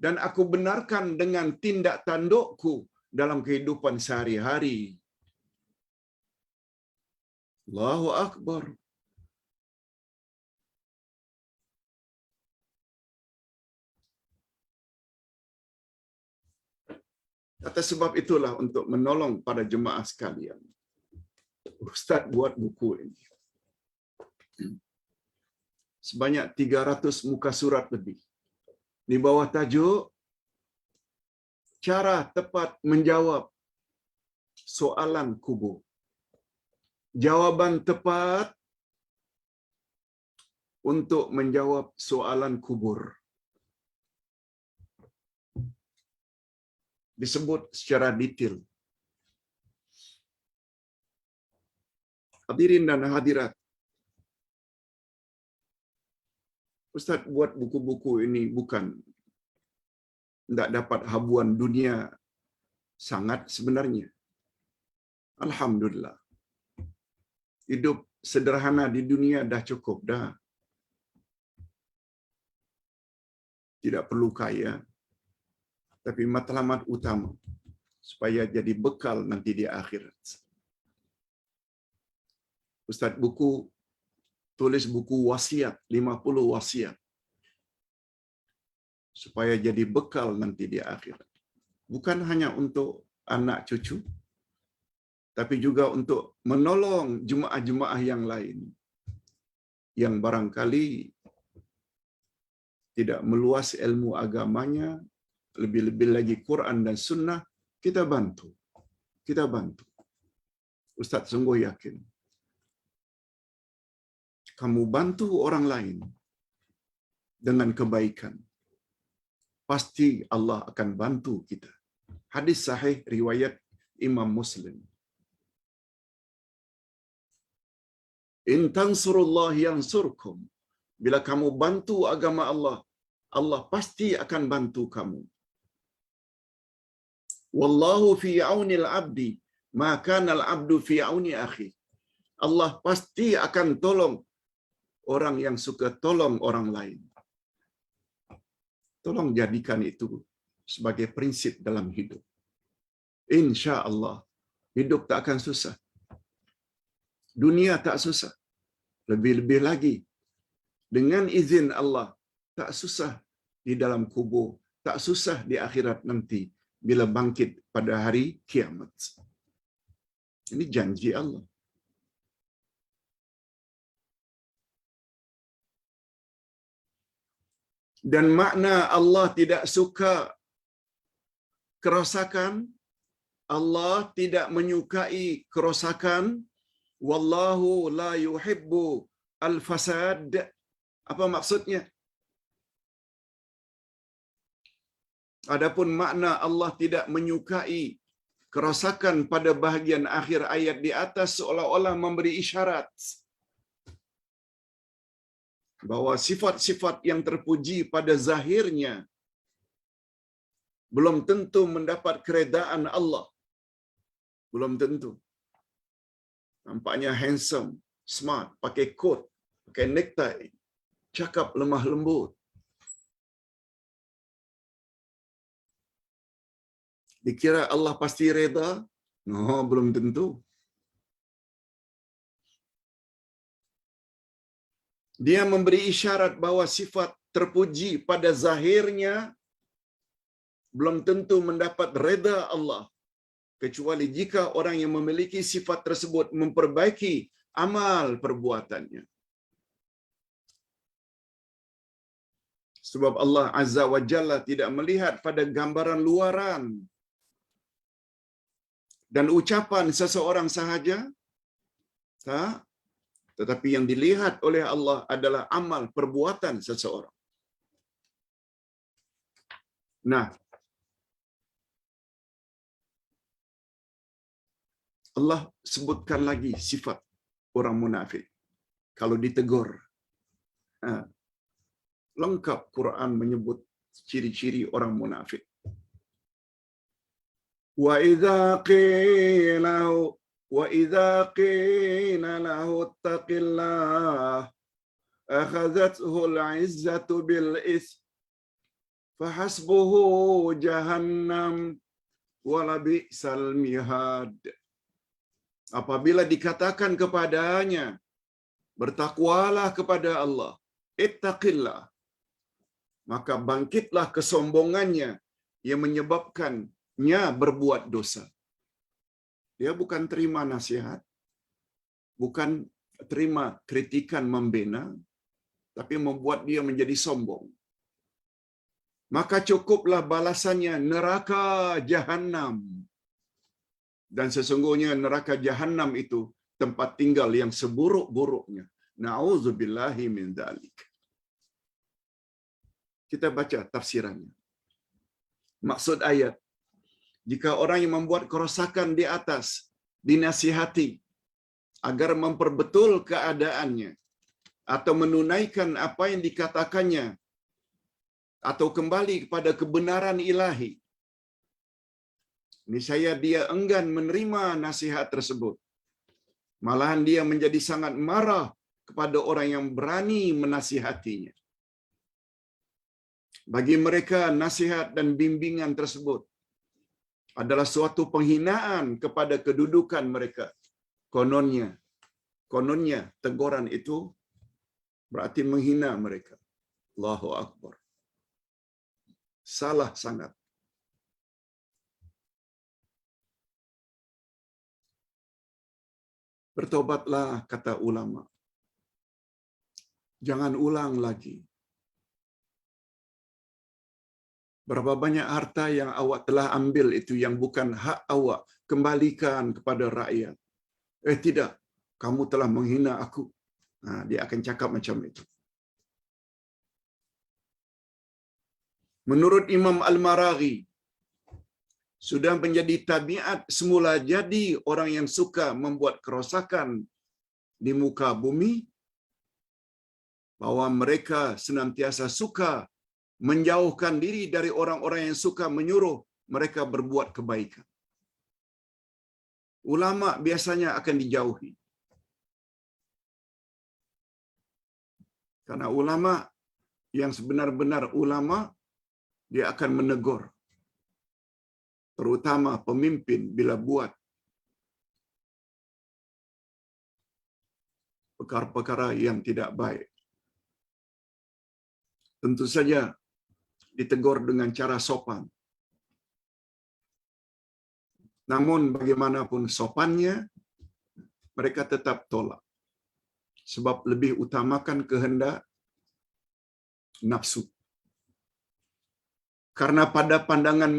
dan aku benarkan dengan tindak tandukku dalam kehidupan sehari-hari. Allahu Akbar. Atas sebab itulah untuk menolong para jemaah sekalian, Ustaz buat buku ini. Sebanyak 300 muka surat lebih. Di bawah tajuk cara tepat menjawab soalan kubur. Jawaban tepat untuk menjawab soalan kubur. Disebut secara detail. Hadirin dan hadirat, Ustaz buat buku-buku ini bukan tidak dapat habuan dunia sangat sebenarnya. Alhamdulillah. Hidup sederhana di dunia dah cukup dah. Tidak perlu kaya. Tapi matlamat utama supaya jadi bekal nanti di akhirat. Ustaz buku tulis buku wasiat, 50 wasiat. Supaya jadi bekal nanti di akhirat. Bukan hanya untuk anak cucu, tapi juga untuk menolong jemaah-jemaah yang lain yang barangkali tidak meluas ilmu agamanya, lebih-lebih lagi Quran dan Sunnah, kita bantu. Kita bantu. Ustaz sungguh yakin. Kamu bantu orang lain dengan kebaikan, pasti Allah akan bantu kita. Hadis sahih riwayat Imam Muslim. In tansurullah yansurkum. Bila kamu bantu agama Allah, Allah pasti akan bantu kamu. Wallahu fi aunil abdi, ma kana al-abdu fi auni akhi. Allah pasti akan tolong orang yang suka tolong orang lain. Tolong jadikan itu sebagai prinsip dalam hidup. Insya Allah, hidup tak akan susah. Dunia tak susah. Lebih-lebih lagi, dengan izin Allah, tak susah di dalam kubur, tak susah di akhirat nanti, bila bangkit pada hari kiamat. Ini janji Allah. Dan makna Allah tidak suka kerosakan, Allah tidak menyukai kerosakan, wallahu la yuhibbu al-fasad. Apa maksudnya? Adapun makna Allah tidak menyukai kerosakan pada bahagian akhir ayat di atas seolah-olah memberi isyarat bahwa sifat-sifat yang terpuji pada zahirnya belum tentu mendapat keredaan Allah. Belum tentu. Nampaknya handsome, smart, pakai coat, pakai necktie, cakap lemah lembut. Dikira Allah pasti reda? No, belum tentu. Dia memberi isyarat bahwa sifat terpuji pada zahirnya belum tentu mendapat reda Allah, kecuali jika orang yang memiliki sifat tersebut memperbaiki amal perbuatannya. Sebab Allah Azza wa Jalla tidak melihat pada gambaran luaran dan ucapan seseorang sahaja, tak? Tetapi yang dilihat oleh Allah adalah amal perbuatan seseorang. Nah, Allah sebutkan lagi sifat orang munafik. Kalau ditegur, lengkap Quran menyebut ciri-ciri orang munafik. Wa idza qila lahu ittaqillah akhadhathu al-izzatu bil is fahasbuhu jahannam wala bi'sal mihad. Apabila dikatakan kepadanya, bertakwalah kepada Allah, ittaqillah, maka bangkitlah kesombongannya yang menyebabkannya berbuat dosa. Dia bukan terima nasihat, bukan terima kritikan membina, tapi membuat dia menjadi sombong. Maka cukuplah balasannya neraka Jahannam. Dan sesungguhnya neraka Jahannam itu tempat tinggal yang seburuk-buruknya. Na'udzubillahi min dzalik. Kita baca tafsirannya. Maksud ayat, jika orang yang membuat kerosakan di atas dinasihati agar memperbetul keadaannya atau menunaikan apa yang dikatakannya atau kembali kepada kebenaran ilahi, niscaya dia enggan menerima nasihat tersebut. Malahan dia menjadi sangat marah kepada orang yang berani menasihatinya. Bagi mereka, nasihat dan bimbingan tersebut adalah suatu penghinaan kepada kedudukan mereka. Kononnya teguran itu berarti menghina mereka. Allahu Akbar. Salah sangat. Bertobatlah, kata ulama. Jangan ulang lagi. Berapa banyak harta yang awak telah ambil itu yang bukan hak awak, kembalikan kepada rakyat. Tidak, kamu telah menghina aku. Dia akan cakap macam itu. Menurut Imam Al-Maraghi, sudah menjadi tabiat semula jadi orang yang suka membuat kerosakan di muka bumi, bahwa mereka senantiasa suka menjauhkan diri dari orang-orang yang suka menyuruh mereka berbuat kebaikan. Ulama biasanya akan dijauhi. Karena ulama yang sebenar-benar ulama, dia akan menegur. Terutama pemimpin bila buat perkara-perkara yang tidak baik. Tentu saja ditegur dengan cara sopan. Namun bagaimanapun sopannya, mereka tetap tolak. Sebab lebih utamakan kehendak nafsu. Karena pada pandangan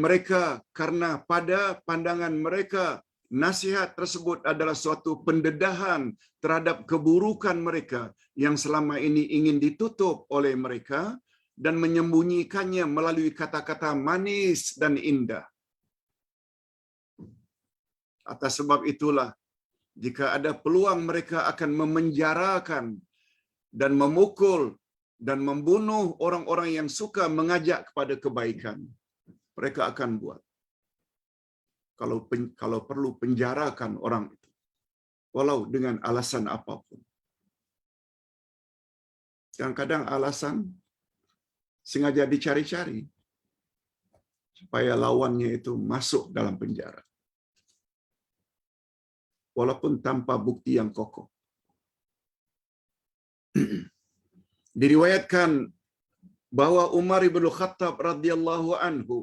mereka, nasihat tersebut adalah suatu pendedahan terhadap keburukan mereka yang selama ini ingin ditutup oleh mereka dan menyembunyikannya melalui kata-kata manis dan indah. Atas sebab itulah, jika ada peluang mereka akan memenjarakan dan memukul dan membunuh orang-orang yang suka mengajak kepada kebaikan. Mereka akan buat. Kalau perlu penjarakan orang itu, walau dengan alasan apapun. Kadang-kadang alasan sengaja dicari-cari supaya lawannya itu masuk dalam penjara, walaupun tanpa bukti yang kokoh. Diriwayatkan bahwa Umar bin Khattab radhiyallahu anhu,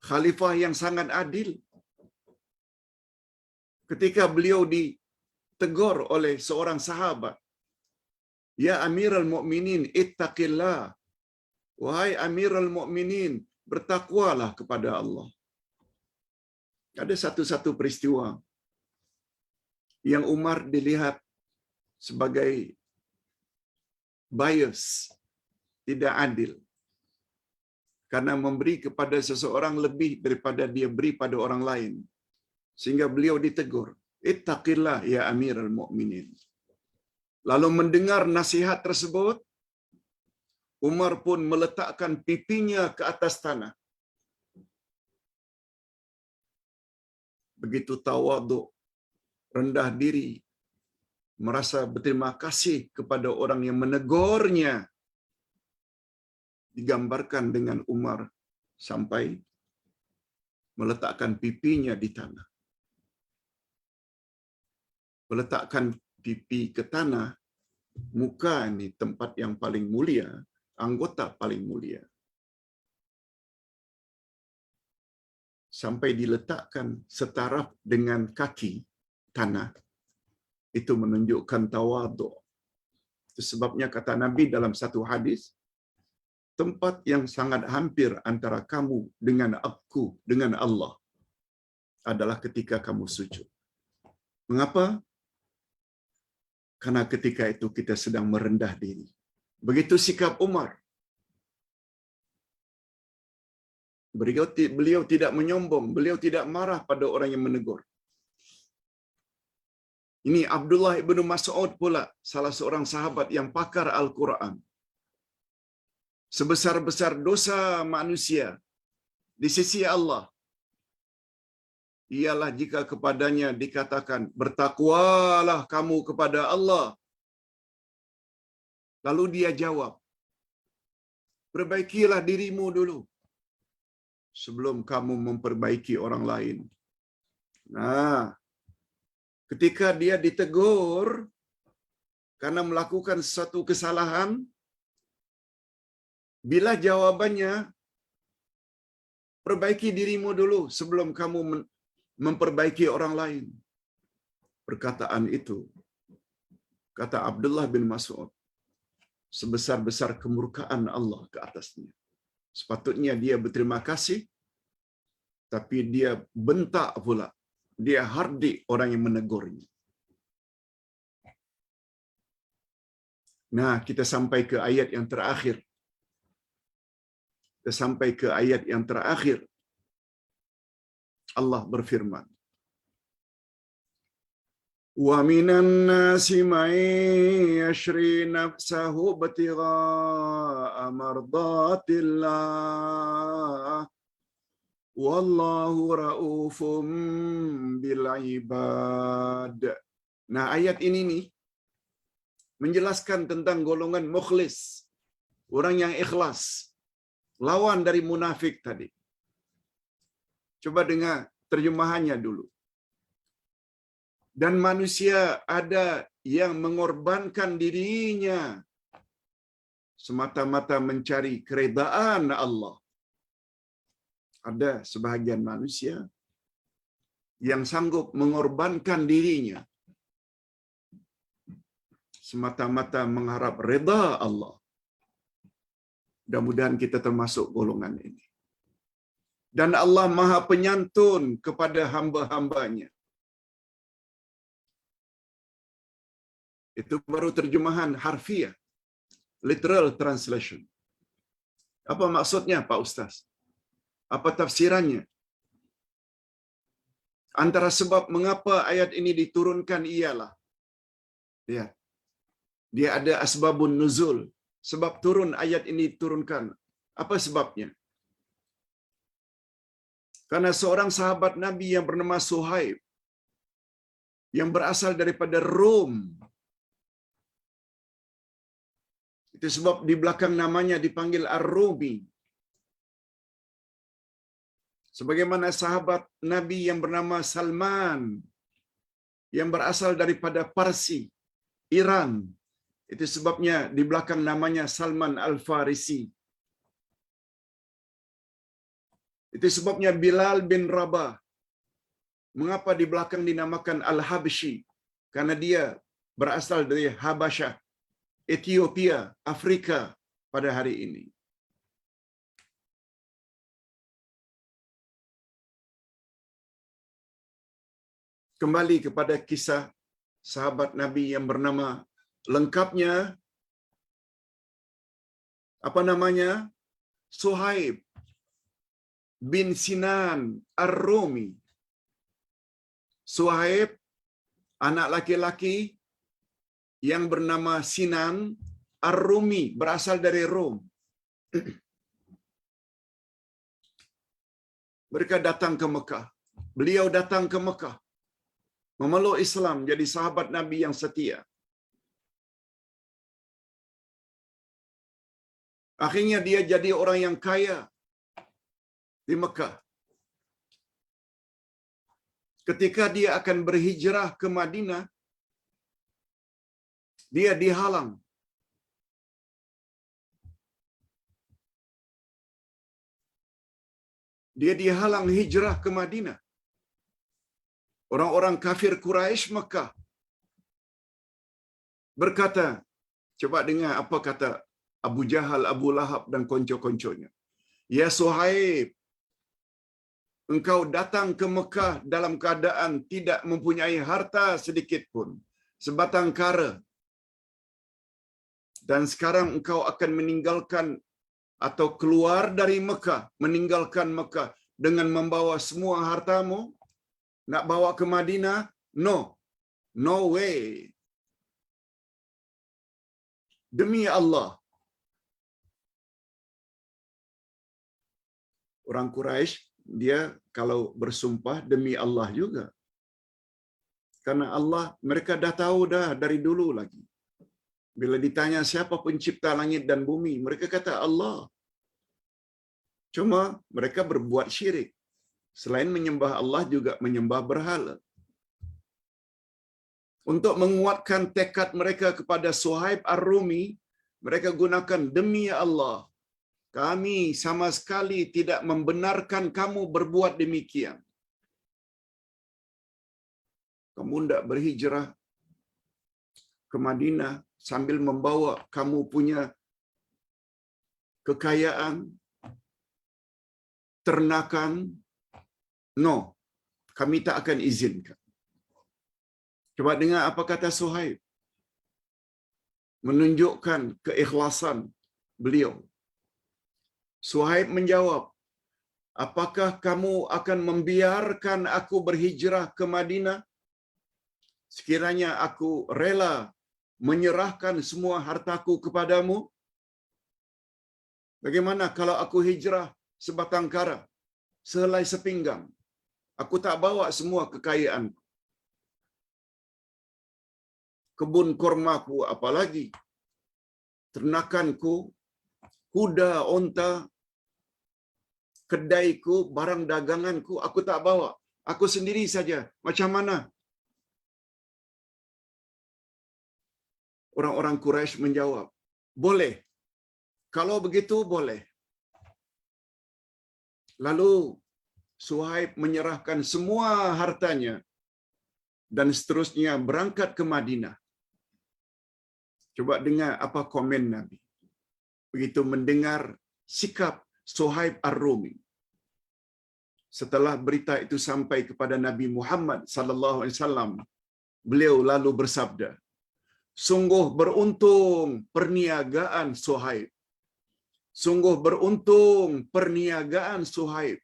khalifah yang sangat adil, ketika beliau ditegur oleh seorang sahabat, "Ya Amirul Mukminin, ittaqillah." Wahai Amirul Mukminin, bertakwalah kepada Allah. Ada satu-satu peristiwa yang Umar dilihat sebagai bias, tidak adil, karena memberi kepada seseorang lebih daripada dia beri pada orang lain, sehingga beliau ditegur, "Ittaqillah ya Amirul Mukminin." Lalu mendengar nasihat tersebut, Umar pun meletakkan pipinya ke atas tanah. Begitu tawaduk, rendah diri, merasa berterima kasih kepada orang yang menegurnya. Digambarkan dengan Umar sampai meletakkan pipinya di tanah. Meletakkan pipi ke tanah, muka ini tempat yang paling mulia, anggota paling mulia. Sampai diletakkan setaraf dengan kaki tanah. Itu menunjukkan tawaduk. Itu sebabnya kata Nabi dalam satu hadis, tempat yang sangat hampir antara kamu dengan aku, dengan Allah, adalah ketika kamu sujud. Mengapa? Karena ketika itu kita sedang merendah diri. Begitu sikap Umar. Beliau tidak menyombong, beliau tidak marah pada orang yang menegur. Ini Abdullah ibn Mas'ud pula, salah seorang sahabat yang pakar Al-Quran. Sebesar-besar dosa manusia di sisi Allah ialah jika kepadanya dikatakan, bertakwalah kamu kepada Allah. Lalu dia jawab, perbaikilah dirimu dulu sebelum kamu memperbaiki orang lain. Nah, ketika dia ditegur karena melakukan satu kesalahan, bila jawabannya, perbaiki dirimu dulu sebelum kamu memperbaiki orang lain. Perkataan itu, kata Abdullah bin Mas'ud, sebesar-besar kemurkaan Allah ke atasnya. Sepatutnya dia berterima kasih, tapi dia bentak pula. Dia hardik orang yang menegurnya. Nah, kita sampai ke ayat yang terakhir. Kita sampai ke ayat yang terakhir. Allah berfirman, wa minan nasi may yashri nafsahu ibtigha'a mardatillah wallahu raufum bil ibad. Nah, ayat ini nih menjelaskan tentang golongan mukhlis, orang yang ikhlas, lawan dari munafik tadi. Coba dengar terjemahannya dulu. Dan manusia ada yang mengorbankan dirinya semata-mata mencari keredaan Allah. Ada sebahagian manusia yang sanggup mengorbankan dirinya semata-mata mengharap reda Allah. Mudah-mudahan kita termasuk golongan ini. Dan Allah Maha Penyantun kepada hamba-hambanya. Itu baru terjemahan harfiah, literal translation. Apa maksudnya, Pak Ustaz? Apa tafsirannya? Antara sebab mengapa ayat ini diturunkan ialah, ya, dia ada asbabun nuzul. Sebab turun ayat ini diturunkan. Apa sebabnya? Karena seorang sahabat Nabi yang bernama Suhaib, yang berasal daripada Rom. Itu sebab di belakang namanya dipanggil Ar-Rumi. Sebagaimana sahabat Nabi yang bernama Salman, yang berasal daripada Parsi, Iran. Itu sebabnya di belakang namanya Salman Al-Farisi. Itu sebabnya Bilal bin Rabah, mengapa di belakang dinamakan Al-Habsyi? Karena dia berasal dari Habasyah, Ethiopia, Afrika pada hari ini. Kembali kepada kisah sahabat Nabi yang bernama, lengkapnya apa namanya? Suhaib bin Sinan Ar-Rumi. Suhaib, anak laki-laki yang bernama Sinan Ar-Rumi, berasal dari Rom. Mereka datang ke Mekah. Beliau datang ke Mekah, memeluk Islam, jadi sahabat Nabi yang setia. Akhirnya dia jadi orang yang kaya di Mekah. Ketika dia akan berhijrah ke Madinah, dia dihalang. Dia dihalang hijrah ke Madinah. Orang-orang kafir Quraisy Mekah berkata, coba dengar apa kata Abu Jahal, Abu Lahab dan konco-konconya. Ya Suhaib, engkau datang ke Mekah dalam keadaan tidak mempunyai harta sedikit pun, sebatang kara. Dan sekarang engkau akan meninggalkan atau keluar dari Mekah, meninggalkan Mekah dengan membawa semua hartamu, nak bawa ke Madinah? No, no way. Demi Allah. Orang Quraisy dia kalau bersumpah demi Allah juga. Karena Allah, mereka dah tahu dah dari dulu lagi. Bila ditanya siapa pencipta langit dan bumi, mereka kata Allah. Cuma mereka berbuat syirik. Selain menyembah Allah juga menyembah berhala. Untuk menguatkan tekad mereka kepada Suhaib Ar-Rumi, mereka gunakan demi Allah. Kami sama sekali tidak membenarkan kamu berbuat demikian. Kamu tidak berhijrah ke Madinah sambil membawa kamu punya kekayaan, ternakan. No, kami tak akan izinkan. Coba dengar apa kata Suhaib. Menunjukkan keikhlasan beliau. Suhaib menjawab, apakah kamu akan membiarkan aku berhijrah ke Madinah? Sekiranya aku rela menyerahkan semua hartaku kepadamu? Bagaimana kalau aku hijrah sebatang kara, sehelai sepinggang? Aku tak bawa semua kekayaan. Kebun kurmaku apalagi, ternakanku, kuda, onta, kedaiku, barang daganganku, aku tak bawa. Aku sendiri saja. Macam mana? Orang-orang Quraisy menjawab, boleh. Kalau begitu, boleh. Lalu Suhaib menyerahkan semua hartanya dan seterusnya berangkat ke Madinah. Coba dengar apa komen Nabi. Begitu mendengar sikap Suhaib Ar-Rumi. Setelah berita itu sampai kepada Nabi Muhammad sallallahu alaihi wasallam, beliau lalu bersabda, sungguh beruntung perniagaan Suhaib. Sungguh beruntung perniagaan Suhaib.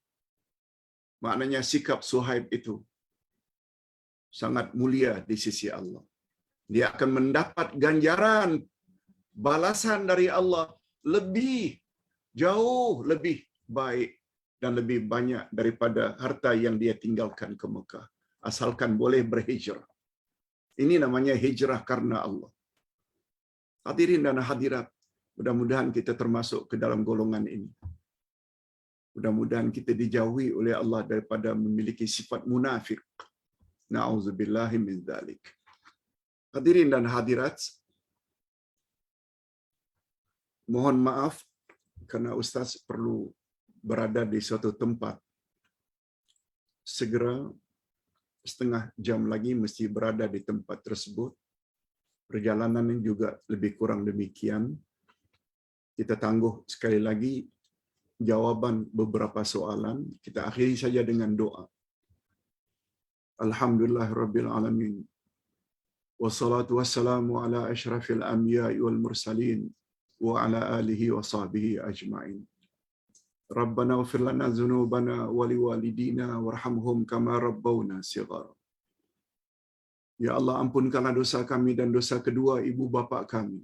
Maknanya sikap Suhaib itu sangat mulia di sisi Allah. Dia akan mendapat ganjaran balasan dari Allah lebih jauh lebih baik dan lebih banyak daripada harta yang dia tinggalkan ke Mekah, asalkan boleh berhijrah. Ini namanya hijrah karena Allah. Hadirin dan hadirat, mudah-mudahan kita termasuk ke dalam golongan ini. Mudah-mudahan kita dijauhi oleh Allah daripada memiliki sifat munafik. Na'udzubillahi min dzalik. Hadirin dan hadirat, mohon maaf kerana Ustaz perlu berada di suatu tempat. Segera setengah jam lagi mesti berada di tempat tersebut. Perjalanan ini juga lebih kurang demikian. Kita tangguh sekali lagi jawapan beberapa soalan. Kita akhiri saja dengan doa. Alhamdulillahirabbil alamin. Wassalatu wassalamu ala asyrafil anbiya'i wal mursalin wa ala alihi wa sahbihi ajma'in. Rabbana ighfir lana dzunubana wa liwalidina warhamhum kama rabbawna shighara. Ya Allah, ampunkanlah dosa kami dan dosa kedua ibu bapa kami.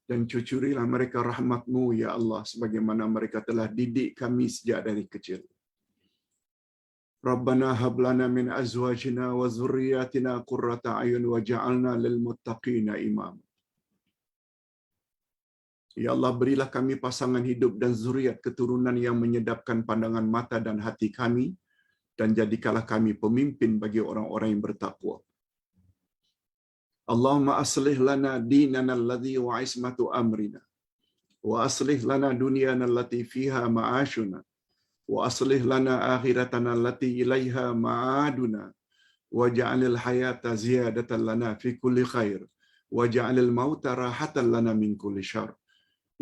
Dan cucurilah mereka rahmat-Mu, ya Allah, sebagaimana mereka telah didik kami sejak dari kecil. Rabbana hab lana min azwajina wa dzurriyyatina qurrata a'yun waj'alna lil muttaqina imama. Ya Allah, berilah kami pasangan hidup dan zuriat keturunan yang menyedapkan pandangan mata dan hati kami, dan jadikanlah kami pemimpin bagi orang-orang yang bertakwa. Allahumma aslih lana dinana alladhi wa ismatu amrina, wa aslih lana dunyana allati fiha ma'ashuna, wa aslih lana akhiratana allati ilaiha ma'aduna, waj'alil hayata ziyadatan lana fi kulli khair, waj'alil mauta rahatan lana min kulli syarr.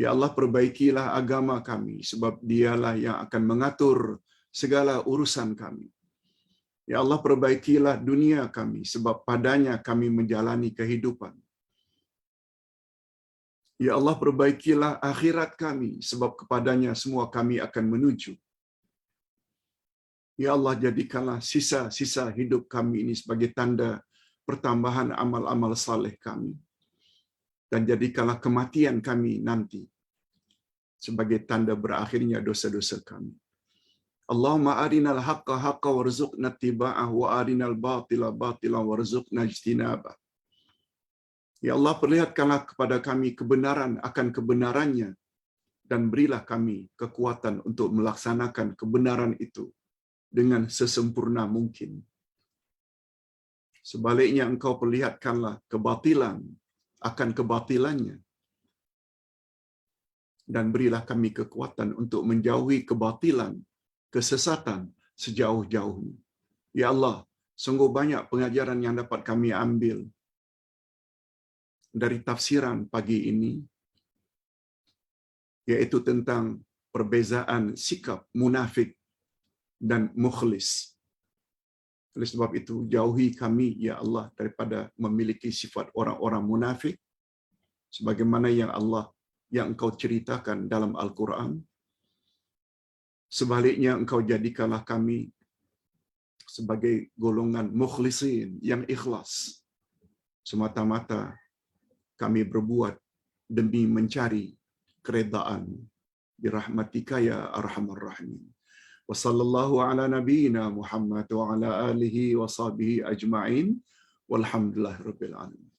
Ya Allah, perbaikilah agama kami, sebab dialah yang akan mengatur segala urusan kami. Ya Allah, perbaikilah dunia kami, sebab padanya kami menjalani kehidupan. Ya Allah, perbaikilah akhirat kami, sebab kepadanya semua kami akan menuju. Ya Allah, jadikanlah sisa-sisa hidup kami ini sebagai tanda pertambahan amal-amal saleh kami. Dan jadikanlah kematian kami nanti sebagai tanda berakhirnya dosa-dosa kami. Allahumma arinal haqqa haqqa warzuqna ittiba'ah wa arinal batila batila warzuqna ijtinabah. Ya Allah, perlihatkanlah kepada kami kebenaran akan kebenarannya, dan berilah kami kekuatan untuk melaksanakan kebenaran itu dengan sesempurna mungkin. Sebaliknya, Engkau perlihatkanlah kebatilan akan kebatilannya, dan berilah kami kekuatan untuk menjauhi kebatilan, kesesatan sejauh-jauhnya. Ya Allah, sungguh banyak pengajaran yang dapat kami ambil dari tafsiran pagi ini, yaitu tentang perbezaan sikap munafik dan mukhlis. Oleh sebab itu, jauhi kami, ya Allah, daripada memiliki sifat orang-orang munafik, sebagaimana yang Engkau ceritakan dalam Al-Quran. Sebaliknya, Engkau jadikanlah kami sebagai golongan mukhlisin yang ikhlas. Semata-mata kami berbuat demi mencari keredaan. Birahmatika ya arhamar rahimin. Wa sallallahu ala nabiyyina Muhammad wa ala alihi wa sahbihi ajma'in. Walhamdulillahi rabbil alamin.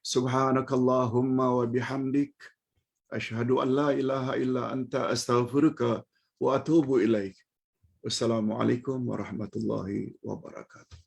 Subhanakallahumma wa bihamdik, asyhadu an la ilaha illa anta, astaghfiruka wa atubu ilaik. Wassalamualaikum warahmatullahi wabarakatuh.